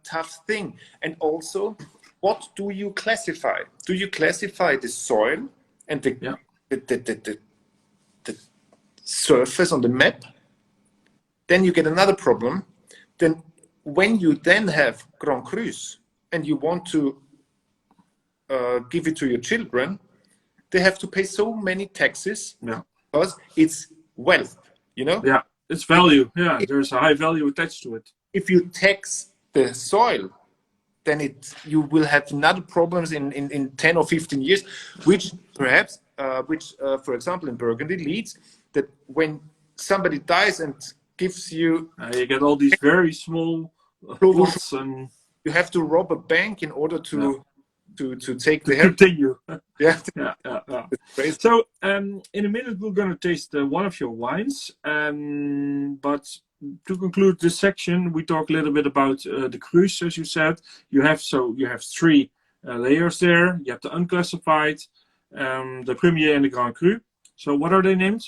S2: tough thing. And also, what do you classify? Do you classify the soil and the surface on the map? Then you get another problem. Then when you then have Grand Crus and you want to give it to your children, they have to pay so many taxes because it's wealth, you know?
S1: Yeah, it's value. Yeah, there's a high value attached to it.
S2: If you tax the soil, then you will have another problems in 10 or 15 years, which perhaps, for example, in Burgundy leads that when somebody dies and gives you.
S1: You get all these very small lots, and
S2: you have to rob a bank in order to take the
S1: continue.
S2: Yeah,
S1: yeah. So in a minute we're going to taste one of your wines, but to conclude this section, we talk a little bit about the crus, as you said. You have three layers there. You have the unclassified, the Premier, and the Grand Cru. So what are they named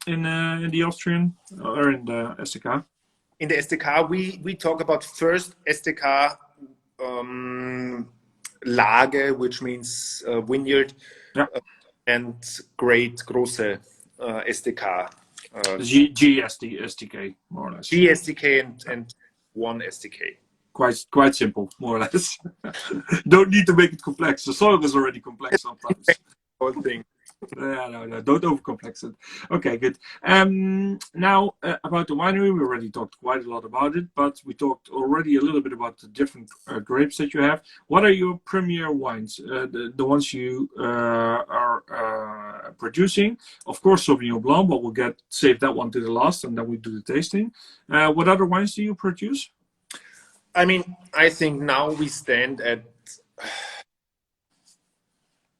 S1: in the Austrian or in the STK?
S2: In the STK, we talk about first STK Lage, which means vineyard, and great große STK.
S1: STK, more or less.
S2: STK and one STK.
S1: Quite simple, more or less. Don't need to make it complex. The soil is already complex sometimes.
S2: Whole thing.
S1: No, don't overcomplex it. Okay, good. Now about the winery, we already talked quite a lot about it, but we talked already a little bit about the different grapes that you have. What are your premier wines? The ones you are producing? Of course, Sauvignon Blanc, but we'll save that one to the last, and then we do the tasting. What other wines do you produce?
S2: I mean, I think now we stand at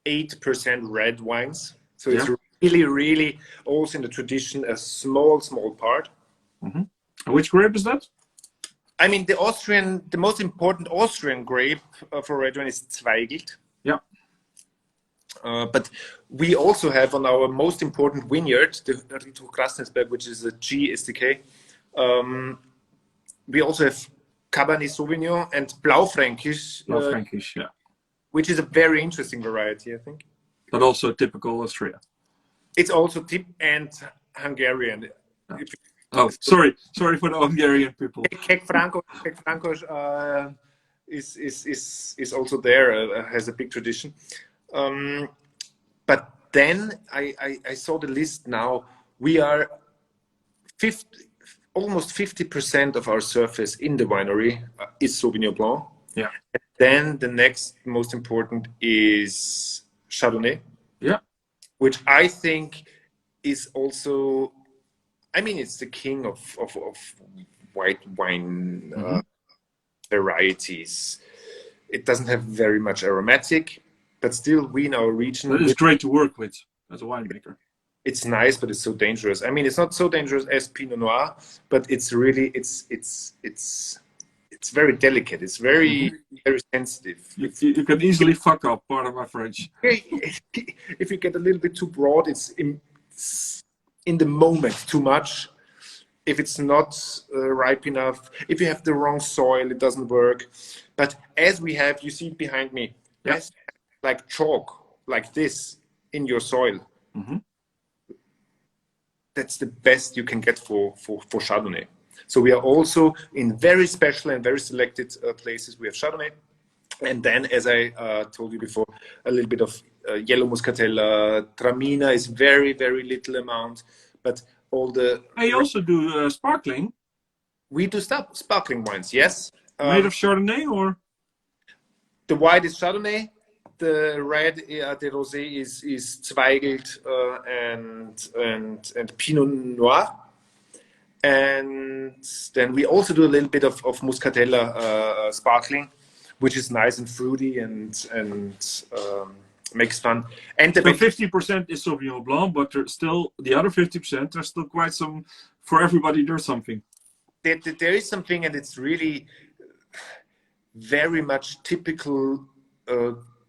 S2: 8% red wines. So it's really also in the tradition a small part.
S1: Mm-hmm. And which grape is that?
S2: I mean, the most important Austrian grape for red wine is Zweigelt.
S1: Yeah.
S2: But we also have on our most important vineyard, the Ritu Krasnesberg, which is a G STK. We also have Cabernet Sauvignon and Blaufränkisch.
S1: Blaufränkisch, yeah.
S2: Which is a very interesting variety, I think.
S1: But also typical Austria. It's
S2: also and Hungarian.
S1: Oh, sorry for the Hungarian people.
S2: Kek Franco is also there, has a big tradition. But then I saw the list now. We are almost 50% of our surface in the winery is Sauvignon Blanc.
S1: Yeah.
S2: And then the next most important is Chardonnay.
S1: Yeah.
S2: Which I think is also, I mean, it's the king of white wine varieties. It doesn't have very much aromatic, but still we in our region.
S1: But it's great to work with as a winemaker.
S2: It's nice, but it's so dangerous. I mean, it's not so dangerous as Pinot Noir, but it's really, it's very delicate. It's very sensitive.
S1: You can easily fuck up, part of my French.
S2: If you get a little bit too broad, it's in the moment too much. If it's not ripe enough, if you have the wrong soil, it doesn't work. But as we have, you see behind me, yes, like chalk, like this in your soil.
S1: Mm-hmm.
S2: That's the best you can get for Chardonnay. So we are also in very special and very selected places. We have Chardonnay. And then, as I told you before, a little bit of yellow muscatella. Traminer is very, very little amount. But all the...
S1: I also do sparkling.
S2: We do sparkling wines, yes.
S1: Made of Chardonnay or?
S2: The white is Chardonnay. The red, the rosé is Zweigelt and Pinot Noir. And then we also do a little bit of muscatella sparkling, which is nice and fruity and makes fun. And
S1: so 50% is Sauvignon Blanc, but there's still the other 50%. There's still quite some for everybody. There's something.
S2: There is something, and it's really very much typical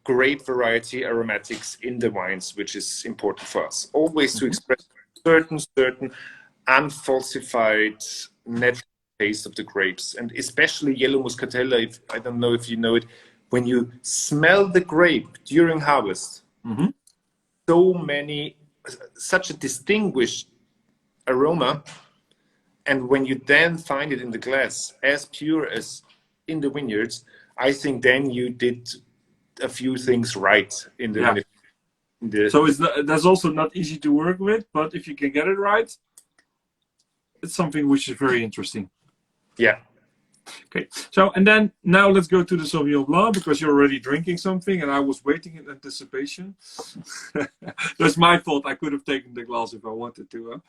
S2: grape variety aromatics in the wines, which is important for us. Always to express certain unfalsified natural taste of the grapes, and especially yellow muscatella. I don't know if you know it, when you smell the grape during harvest, such a distinguished aroma, and when you then find it in the glass as pure as in the vineyards, I think then you did a few things right in the.
S1: So that's also not easy to work with, but if you can get it right, it's something which is very interesting.
S2: Yeah.
S1: Okay. So, and then now let's go to the Sauvignon Blanc, because you're already drinking something and I was waiting in anticipation. That's my fault. I could have taken the glass if I wanted to.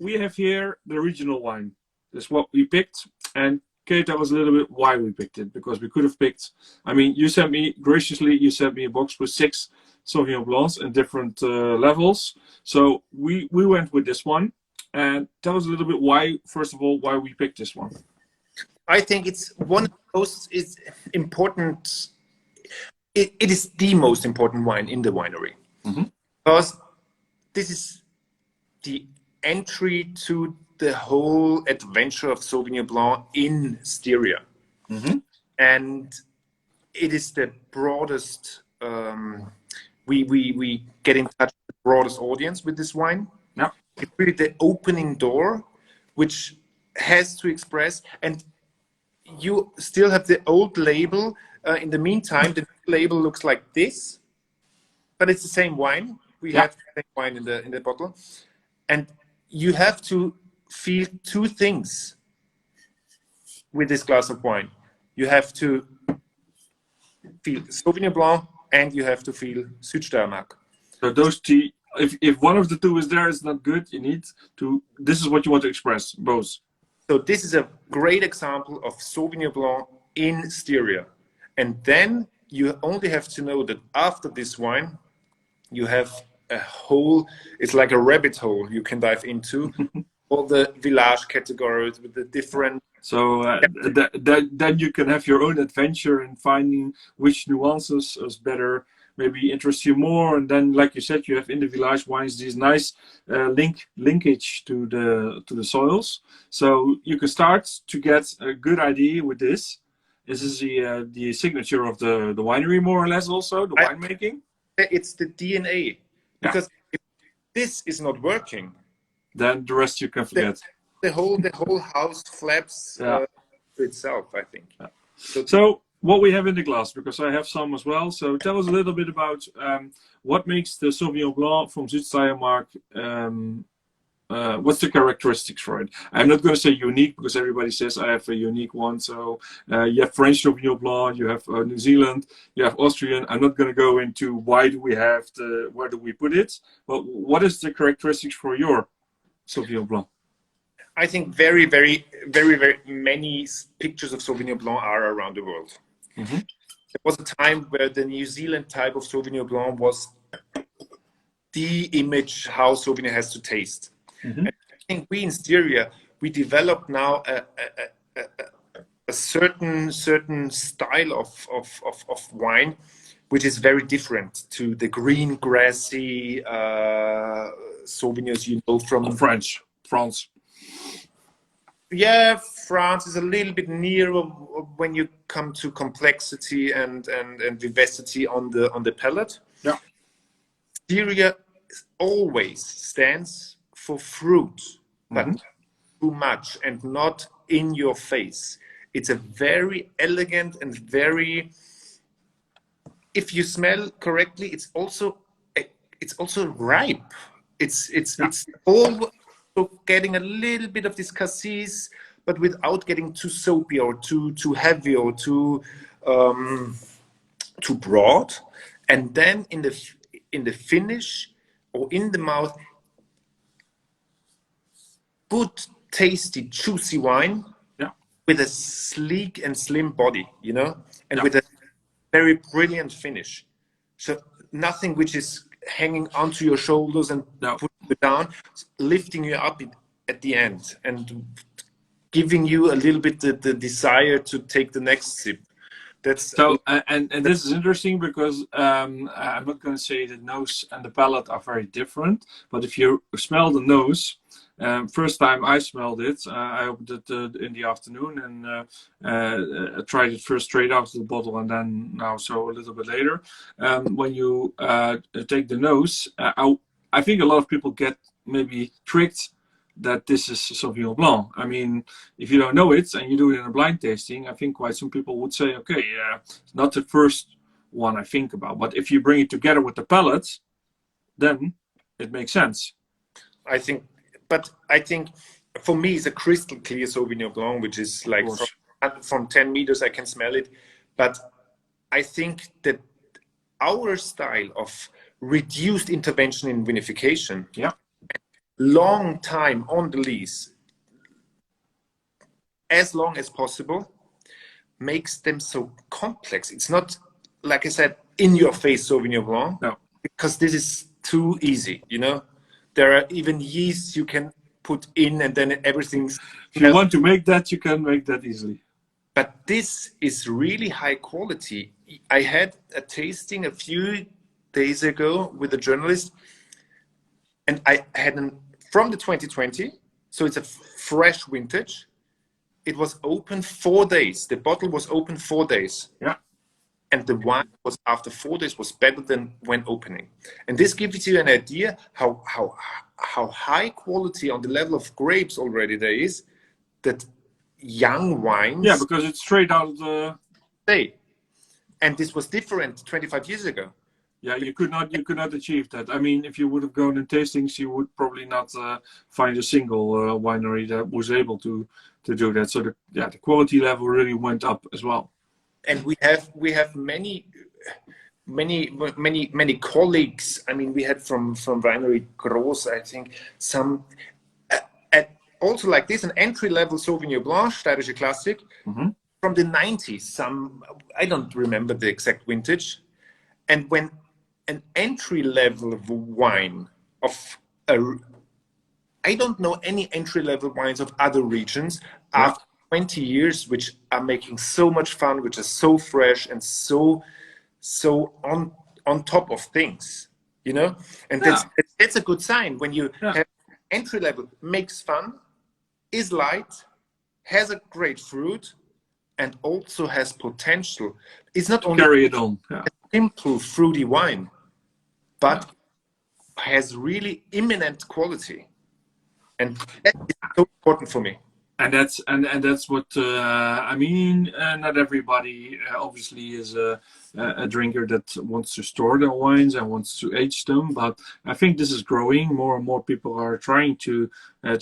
S1: we have here the original wine. That's what we picked. And Kate, tell us a little bit why we picked it, because we could have picked, I mean, you sent me a box with 6 Sauvignon Blancs in different levels. So we went with this one. And tell us a little bit why, first of all, why we picked this one.
S2: I think it's one of the most important, it is the most important wine in the winery. Because this is the entry to the whole adventure of Sauvignon Blanc in Styria. And it is the broadest, we get in touch with the broadest audience with this wine.
S1: Yeah.
S2: It's really the opening door, which has to express, and you still have the old label. In the meantime, the label looks like this, but it's the same wine. We have the same wine in the bottle. And you have to feel 2 things with this glass of wine. You have to feel Sauvignon Blanc and you have to feel Sud Steiermark.
S1: So those 2, if one of the 2 is there, it's not good. You need to, this is what you want to express, both.
S2: So this is a great example of Sauvignon Blanc in Styria. And then you only have to know that after this wine, you have a whole, it's like a rabbit hole you can dive into, all the village categories with the different.
S1: So then you can have your own adventure in finding which nuances is better, maybe interest you more. And then, like you said, you have in the village wines these nice linkage to the soils. So you can start to get a good idea with this. This is the signature of the winery, more or less, also the winemaking.
S2: It's the DNA, because if this is not working,
S1: then the rest you can forget.
S2: The whole house flaps to itself, I think.
S1: Yeah. So what we have in the glass, because I have some as well. So tell us a little bit about what makes the Sauvignon Blanc from Sud Steiermark. What's the characteristics for it? I'm not going to say unique, because everybody says I have a unique one. So you have French Sauvignon Blanc, you have New Zealand, you have Austrian. I'm not going to go into why do we have where do we put it, but what is the characteristics for your Sauvignon Blanc?
S2: I think very, very, very, very many pictures of Sauvignon Blanc are around the world. There was a time where the New Zealand type of Sauvignon Blanc was the image how Sauvignon has to taste. And I think we in Styria, we developed now a certain style of wine, which is very different to the green grassy Sauvignons you know from
S1: France.
S2: Yeah, France is a little bit nearer when you come to complexity and vivacity on the palate.
S1: Yeah.
S2: Styria always stands for fruit, but too much and not in your face. It's a very elegant and very, if you smell correctly, it's also ripe. It's all getting a little bit of this cassis, but without getting too soapy or too heavy or too broad. And then in the finish or in the mouth, good, tasty, juicy wine with a sleek and slim body, you know, and with a very brilliant finish. So nothing which is hanging onto your shoulders and putting you down, lifting you up at the end and giving you a little bit the desire to take the next sip. That's
S1: so, and this is interesting because I'm not going to say the nose and the palate are very different, but if you smell the nose, first time I smelled it, I opened it in the afternoon and tried it first straight out of the bottle and then now so a little bit later. When you take the nose, I think a lot of people get maybe tricked that this is Sauvignon Blanc. I mean, if you don't know it and you do it in a blind tasting, I think quite some people would say, okay, it's not the first one I think about. But if you bring it together with the palate, then it makes sense.
S2: I think for me, it's a crystal clear Sauvignon Blanc, which is like from 10 meters, I can smell it. But I think that our style of reduced intervention in vinification, long time on the lease, as long as possible, makes them so complex. It's not, like I said, in your face Sauvignon Blanc,
S1: No.
S2: because this is too easy, you know. There are even yeasts you can put in and then everything's...
S1: If you want to make that, you can make that easily.
S2: But this is really high quality. I had a tasting a few days ago with a journalist, and I had from the 2020, so it's a fresh vintage. It was open 4 days. The bottle was open 4 days.
S1: Yeah.
S2: And the wine was after 4 days was better than when opening. And this gives you an idea how high quality on the level of grapes already there is, that young wines.
S1: Yeah, because it's straight out of the
S2: day. And this was different 25 years ago.
S1: Yeah, you could not achieve that. I mean, if you would have gone in tastings, you would probably not find a single winery that was able to do that. So the quality level really went up as well.
S2: And we have many colleagues. I mean, we had from winery Gross, I think, some also like this, an entry-level Sauvignon Blanc, Steirische Classic, from the 90s. Some, I don't remember the exact vintage. And when an entry-level wine of I don't know any entry-level wines of other regions after 20 years, which are making so much fun, which are so fresh and so on top of things, you know. And that's a good sign when you have entry-level, makes fun, is light, has a great fruit, and also has potential. It's not only
S1: carry it on. Yeah.
S2: A simple fruity wine, but has really imminent quality, and that is so important for me.
S1: And that's what I mean. Not everybody obviously is a drinker that wants to store their wines and wants to age them. But I think this is growing. More and more people are trying to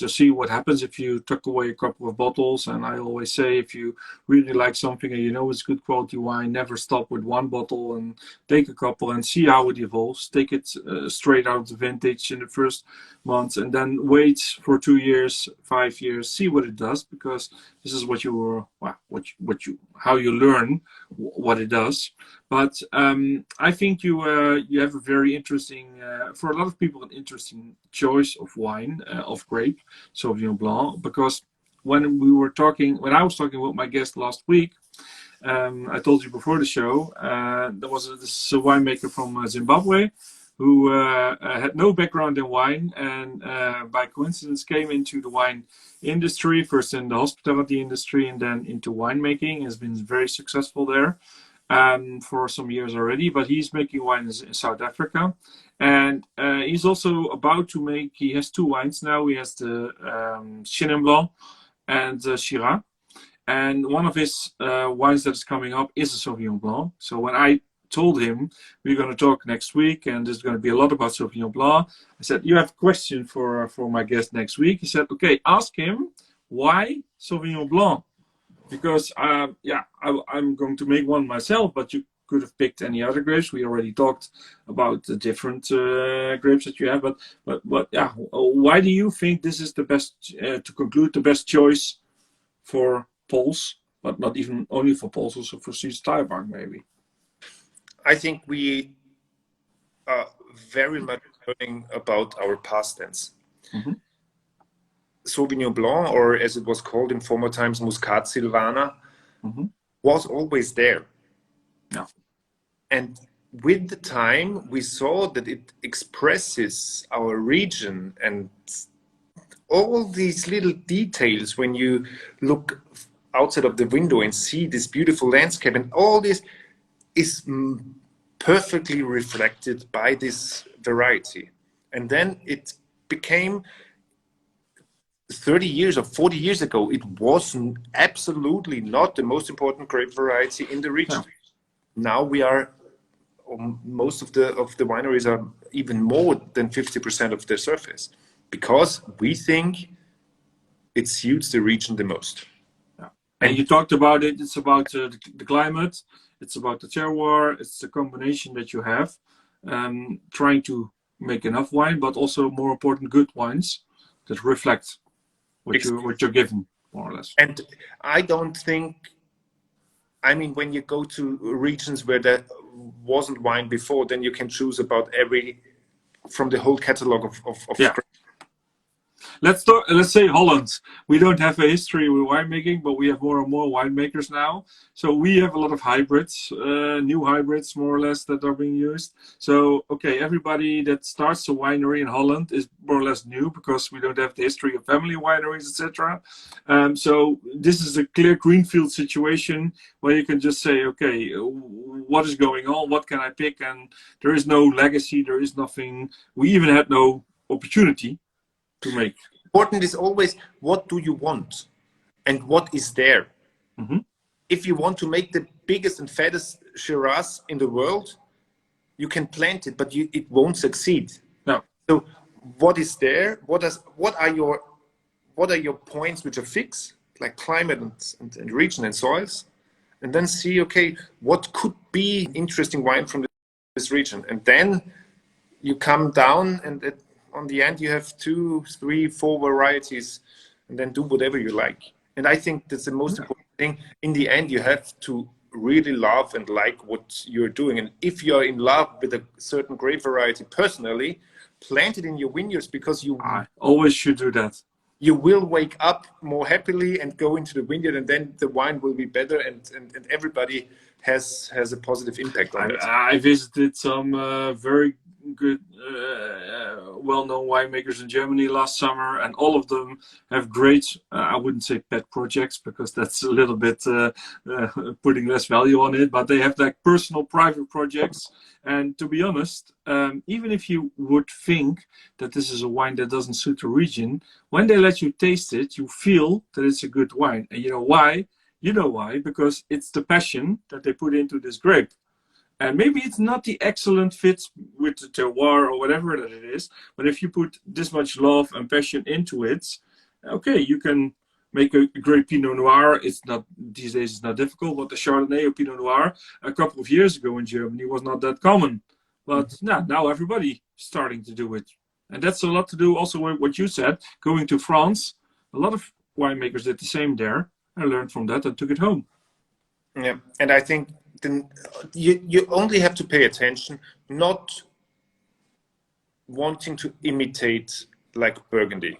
S1: see what happens if you tuck away a couple of bottles. And I always say, if you really like something and you know it's good quality wine, never stop with one bottle and take a couple and see how it evolves. Take it straight out of the vintage in the first months, and then wait for 2 years, 5 years, see what it does, because this is what how you learn what it does. But I think you have a very interesting, for a lot of people, an interesting choice of wine, of grape, Sauvignon Blanc, because when I was talking with my guest last week, I told you before the show, there was this winemaker from Zimbabwe who had no background in wine, and by coincidence came into the wine industry, first in the hospitality industry and then into winemaking. Has been very successful there for some years already, but he's making wines in South Africa. And he's also about to make, he has 2 wines now. He has the Chenin Blanc and Shiraz. And one of his wines that is coming up is a Sauvignon Blanc. So when I told him we're going to talk next week and there's going to be a lot about Sauvignon Blanc, I said, you have a question for my guest next week? He said, okay, ask him why Sauvignon Blanc, because I'm going to make one myself, but you could have picked any other grapes. We already talked about the different grapes that you have, but yeah, why do you think this is the best, to conclude, the best choice for Polz, but not even only for Polz, also for Sud Steiermark maybe?
S2: I think we are very much learning about our past tense. Sauvignon Blanc, or as it was called in former times, Muscat Silvaner, was always there.
S1: Yeah.
S2: And with the time, we saw that it expresses our region and all these little details when you look outside of the window and see this beautiful landscape, and all this is perfectly reflected by this variety. And then it became 30 years or 40 years ago, it was absolutely not the most important grape variety in the region. Now we are, most of the wineries are even more than 50% of their surface, because we think it suits the region the most.
S1: And you talked about it, it's about the climate, it's about the terroir, it's the combination that you have, trying to make enough wine, but also more important, good wines. that reflect what you're given, more or less.
S2: And I don't think, I mean, when you go to regions where there wasn't wine before, then you can choose about from the whole catalog of
S1: yeah. Let's say Holland. We don't have a history with winemaking, but we have more and more winemakers now. So we have a lot of hybrids, new hybrids, more or less, that are being used. So, okay, everybody that starts a winery in Holland is more or less new because we don't have the history of family wineries, etc. So this is a clear greenfield situation where you can just say, okay, what is going on? What can I pick? And there is no legacy. There is nothing. We even had no opportunity to make.
S2: Important is always, what do you want and what is there?
S1: Mm-hmm.
S2: If you want to make the biggest and fattest Shiraz in the world, you can plant it, but it won't succeed.
S1: No.
S2: So what is there? What are your points which are fixed, like climate and region and soils? And then see, okay, what could be interesting wine from this region? And then you come down, and on the end you have 2, 3, 4 varieties, and then do whatever you like. And I think that's the most important thing. In the end, you have to really love and like what you're doing. And if you're in love with a certain grape variety personally, plant it in your vineyards, because
S1: I always should do that.
S2: You will wake up more happily and go into the vineyard, and then the wine will be better, and everybody has a positive impact on it.
S1: I visited some very good, well-known winemakers in Germany last summer, and all of them have great, I wouldn't say pet projects, because that's a little bit putting less value on it, but they have like personal private projects. And to be honest, even if you would think that this is a wine that doesn't suit the region, when they let you taste it, you feel that it's a good wine. And you know why? You know why? Because it's the passion that they put into this grape. And maybe it's not the excellent fit with the terroir or whatever that it is, but if you put this much love and passion into it, okay, you can make a great Pinot Noir. It's not, these days it's not difficult, but the Chardonnay or Pinot Noir a couple of years ago in Germany was not that common. But now everybody's starting to do it. And that's a lot to do also with what you said, going to France. A lot of winemakers did the same there. I learned from that and took it home.
S2: Yeah, and I think then you only have to pay attention, not wanting to imitate like Burgundy.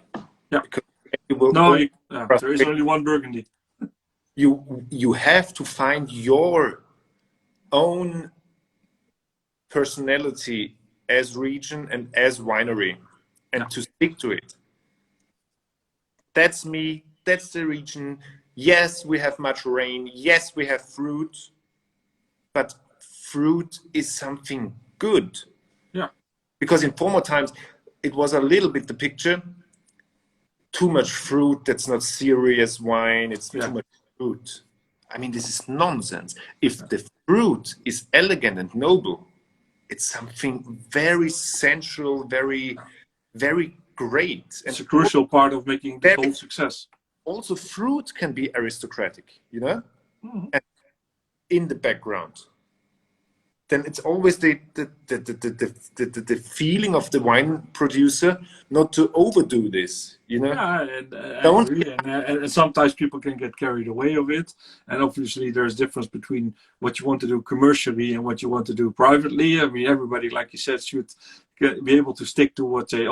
S1: Yeah.
S2: Because you will
S1: there is only one Burgundy.
S2: You have to find your own personality as region and as winery, and to stick to it. That's me. That's the region. Yes, we have much rain. Yes, we have fruit. But fruit is something good.
S1: Yeah.
S2: Because in former times, it was a little bit the picture. Too much fruit, that's not serious wine. It's too much fruit. I mean, this is nonsense. If the fruit is elegant and noble, it's something very sensual, very, very great.
S1: It's a crucial part of making the whole success.
S2: Also, fruit can be aristocratic, you know?
S1: Mm-hmm.
S2: And in the background, then it's always the feeling of the wine producer not to overdo this, you know.
S1: Yeah, and I agree. And sometimes people can get carried away of it, and obviously there's difference between what you want to do commercially and what you want to do privately. I mean, everybody, like you said, should be able to stick to what they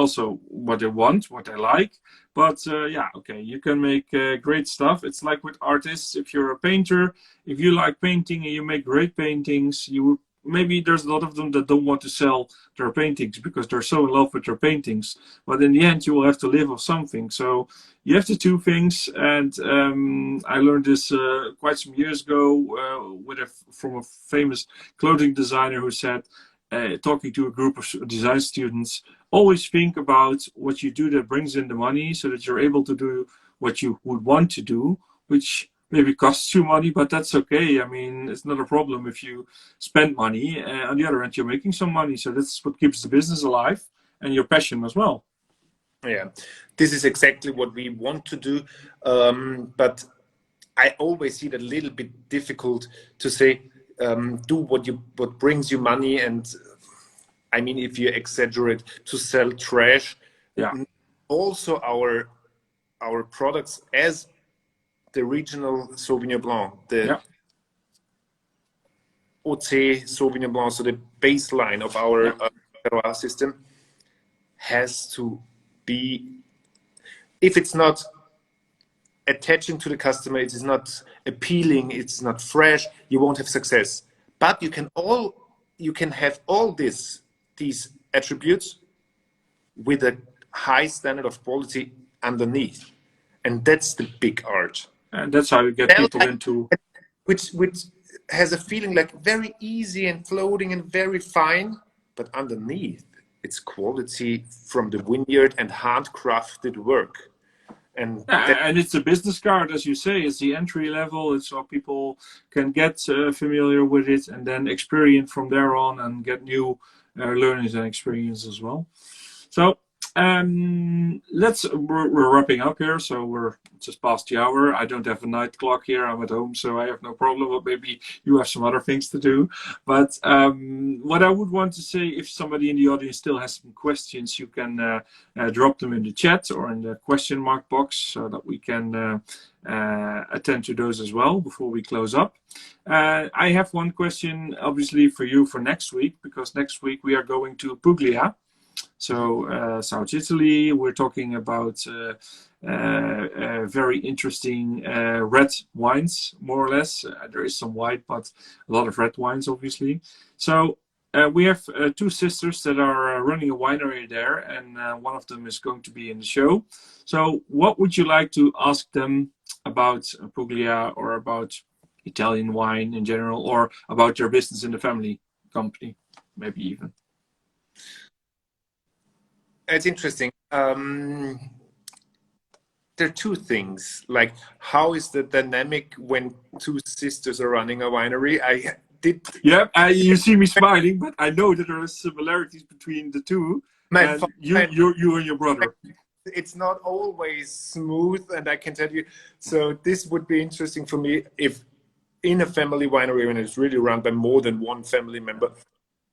S1: want, what they like. But you can make great stuff. It's like with artists. If you're a painter, if you like painting and you make great paintings, maybe there's a lot of them that don't want to sell their paintings because they're so in love with their paintings. But in the end, you will have to live off something. So you have to do things. And I learned this quite some years ago from a famous clothing designer who said, talking to a group of design students, always think about what you do that brings in the money so that you're able to do what you would want to do, which maybe costs you money, but that's okay. I mean, it's not a problem if you spend money. On the other end, you're making some money. So that's what keeps the business alive and your passion as well.
S2: Yeah, this is exactly what we want to do. But I always see it a little bit difficult to say, do what brings you money. And I mean, if you exaggerate, to sell trash.
S1: Yeah.
S2: also our products as the regional Sauvignon Blanc, the OC Sauvignon Blanc, so the baseline of our terroir system, has to be, if it's not attaching to the customer, it is not appealing, it's not fresh, you won't have success. But you can have all these attributes with a high standard of quality underneath, and that's the big art.
S1: And that's how you get people into,
S2: which has a feeling like very easy and floating and very fine, but underneath it's quality from the vineyard and handcrafted work. And
S1: it's a business card, as you say. It's the entry level. It's so people can get familiar with it and then experience from there on and get new learnings and experience as well. So we're wrapping up here. So we're just past the hour. I don't have a night clock here. I'm at home, so I have no problem. But maybe you have some other things to do. But what I would want to say, if somebody in the audience still has some questions, you can drop them in the chat or in the question mark box so that we can attend to those as well before we close up. I have one question, obviously, for you for next week, because next week we are going to Puglia. So South Italy, we're talking about very interesting red wines, more or less. There is some white, but a lot of red wines, obviously. So we have two sisters that are running a winery there, and one of them is going to be in the show. So what would you like to ask them about Puglia or about Italian wine in general, or about their business in the family company, maybe even?
S2: It's interesting. There are two things, like how is the dynamic when two sisters are running a winery?
S1: Yeah, you see me smiling, but I know that there are similarities between the two. You and your brother.
S2: It's not always smooth, and I can tell you. So this would be interesting for me if in a family winery, when it's really run by more than one family member,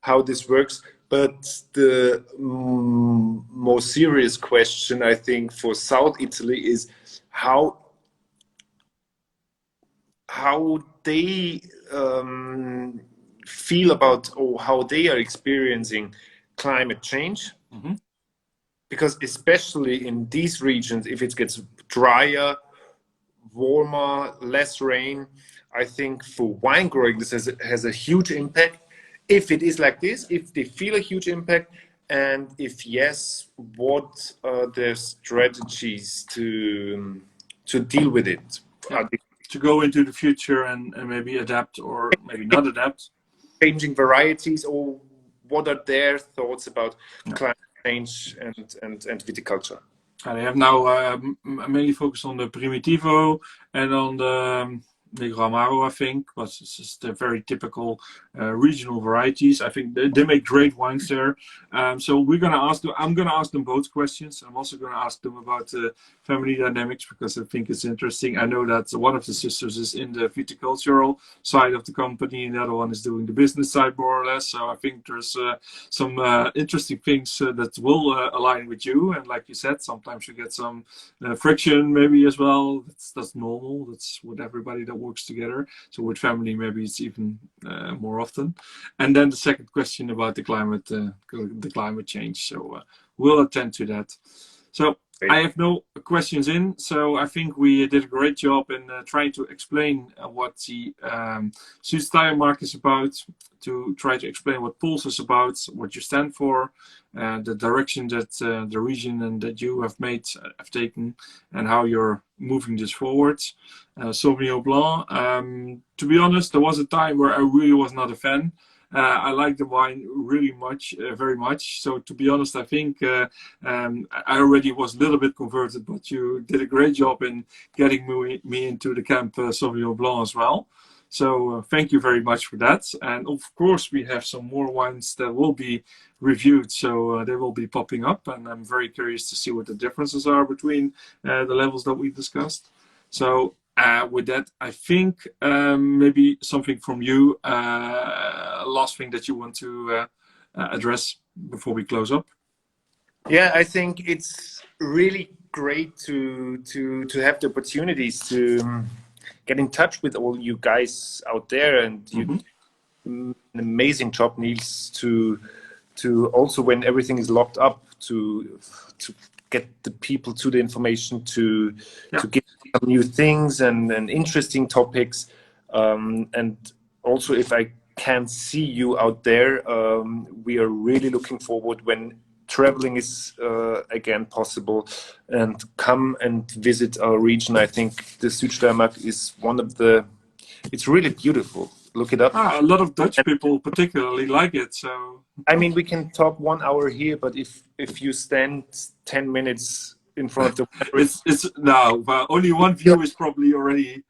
S2: how this works. But the more serious question, I think, for South Italy is how they feel about, or how they are experiencing climate change.
S1: Mm-hmm.
S2: Because especially in these regions, if it gets drier, warmer, less rain, I think for wine growing this has a huge impact. If it is like this, if they feel a huge impact, and if yes, what are their strategies to deal with it?
S1: Yeah. To go into the future and maybe adapt or maybe not adapt.
S2: Changing varieties, or what are their thoughts about climate change and viticulture?
S1: They have now mainly focused on the Primitivo and on the Grauburgunder, I think, but it's just the very typical regional varieties. I think they make great wines there. So we're going to ask them. I'm going to ask them both questions. I'm also going to ask them about family dynamics, because I think it's interesting. I know that one of the sisters is in the viticultural side of the company, and the other one is doing the business side, more or less. So I think there's some interesting things that will align with you. And like you said, sometimes you get some friction maybe as well. That's normal. That's with everybody that works together. So with family, maybe it's even more often. And then the second question about the climate change. So we'll attend to that. So I have no questions in. So I think we did a great job in trying to explain what the Sud Steiermark is about, to try to explain what Polz is about, what you stand for, the direction that the region and that you have taken, and how you're moving this forward. Sauvignon Blanc, to be honest, there was a time where I really was not a fan. I like the wine really much, very much. So to be honest, I think I already was a little bit converted, but you did a great job in getting me into the camp Sauvignon Blanc as well. So thank you very much for that. And of course, we have some more wines that will be reviewed. So they will be popping up. And I'm very curious to see what the differences are between the levels that we discussed. So with that, I think maybe something from you, last thing that you want to address before we close up.
S2: Yeah, I think it's really great to have the opportunities to get in touch with all you guys out there, and you
S1: Hmm.
S2: an amazing job, Niels, to also when everything is locked up to get the people to the information
S1: Yeah.
S2: to give some new things and interesting topics, and also if I can see you out there, we are really looking forward when traveling is again possible, and come and visit our region. I think the Sud Steiermark is one of the, it's really beautiful. Look it up.
S1: A lot of Dutch people particularly like it. So
S2: I mean, we can talk 1 hour here, but if you stand 10 minutes in front of the winery,
S1: it's no, but only one view is probably already.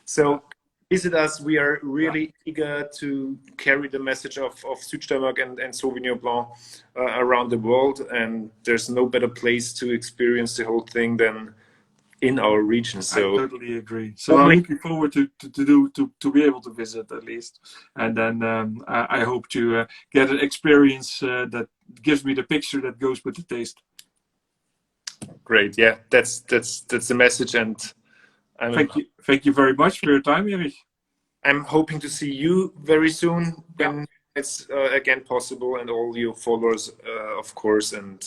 S2: so visit us. We are really eager to carry the message of Sud Steiermark and Sauvignon Blanc around the world. And there's no better place to experience the whole thing than in our region.
S1: I
S2: So
S1: totally agree. So I'm looking forward to be able to visit at least, and then I hope to get an experience that gives me the picture that goes with the taste.
S2: great. Yeah, that's the message. And
S1: Thank you very much for your time, Erich.
S2: I'm hoping to see you very soon
S1: Yeah.
S2: when it's again possible, and all your followers, of course. And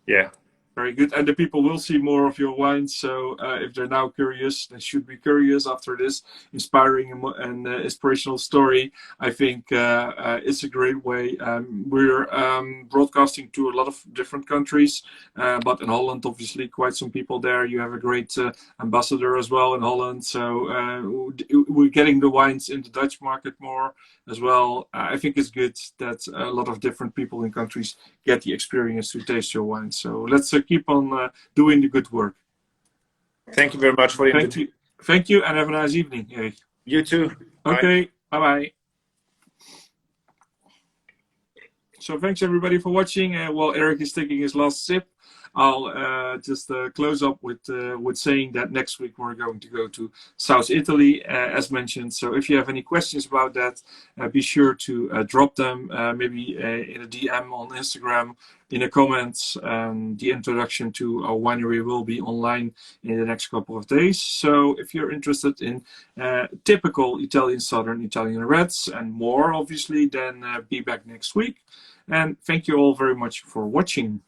S2: yeah,
S1: Very good. And the people will see more of your wines. So if they're now curious, they should be curious after this inspiring and inspirational story. I think it's a great way. We're broadcasting to a lot of different countries, but in Holland, obviously, quite some people there. You have a great ambassador as well in Holland. So we're getting the wines in the Dutch market more as well. I think it's good that a lot of different people in countries get the experience to taste your wine. So let's keep on doing the good work.
S2: thank you very much for the invitation.
S1: Thank you, and have a nice evening, Erich.
S2: You too.
S1: Okay, bye-bye. So thanks everybody for watching. While Erich is taking his last sip, I'll just close up with saying that next week we're going to go to South Italy, as mentioned. So if you have any questions about that, be sure to drop them, maybe in a DM on Instagram, in the comments. The introduction to our winery will be online in the next couple of days. So if you're interested in typical Italian, Southern Italian reds and more, obviously, then be back next week. And thank you all very much for watching.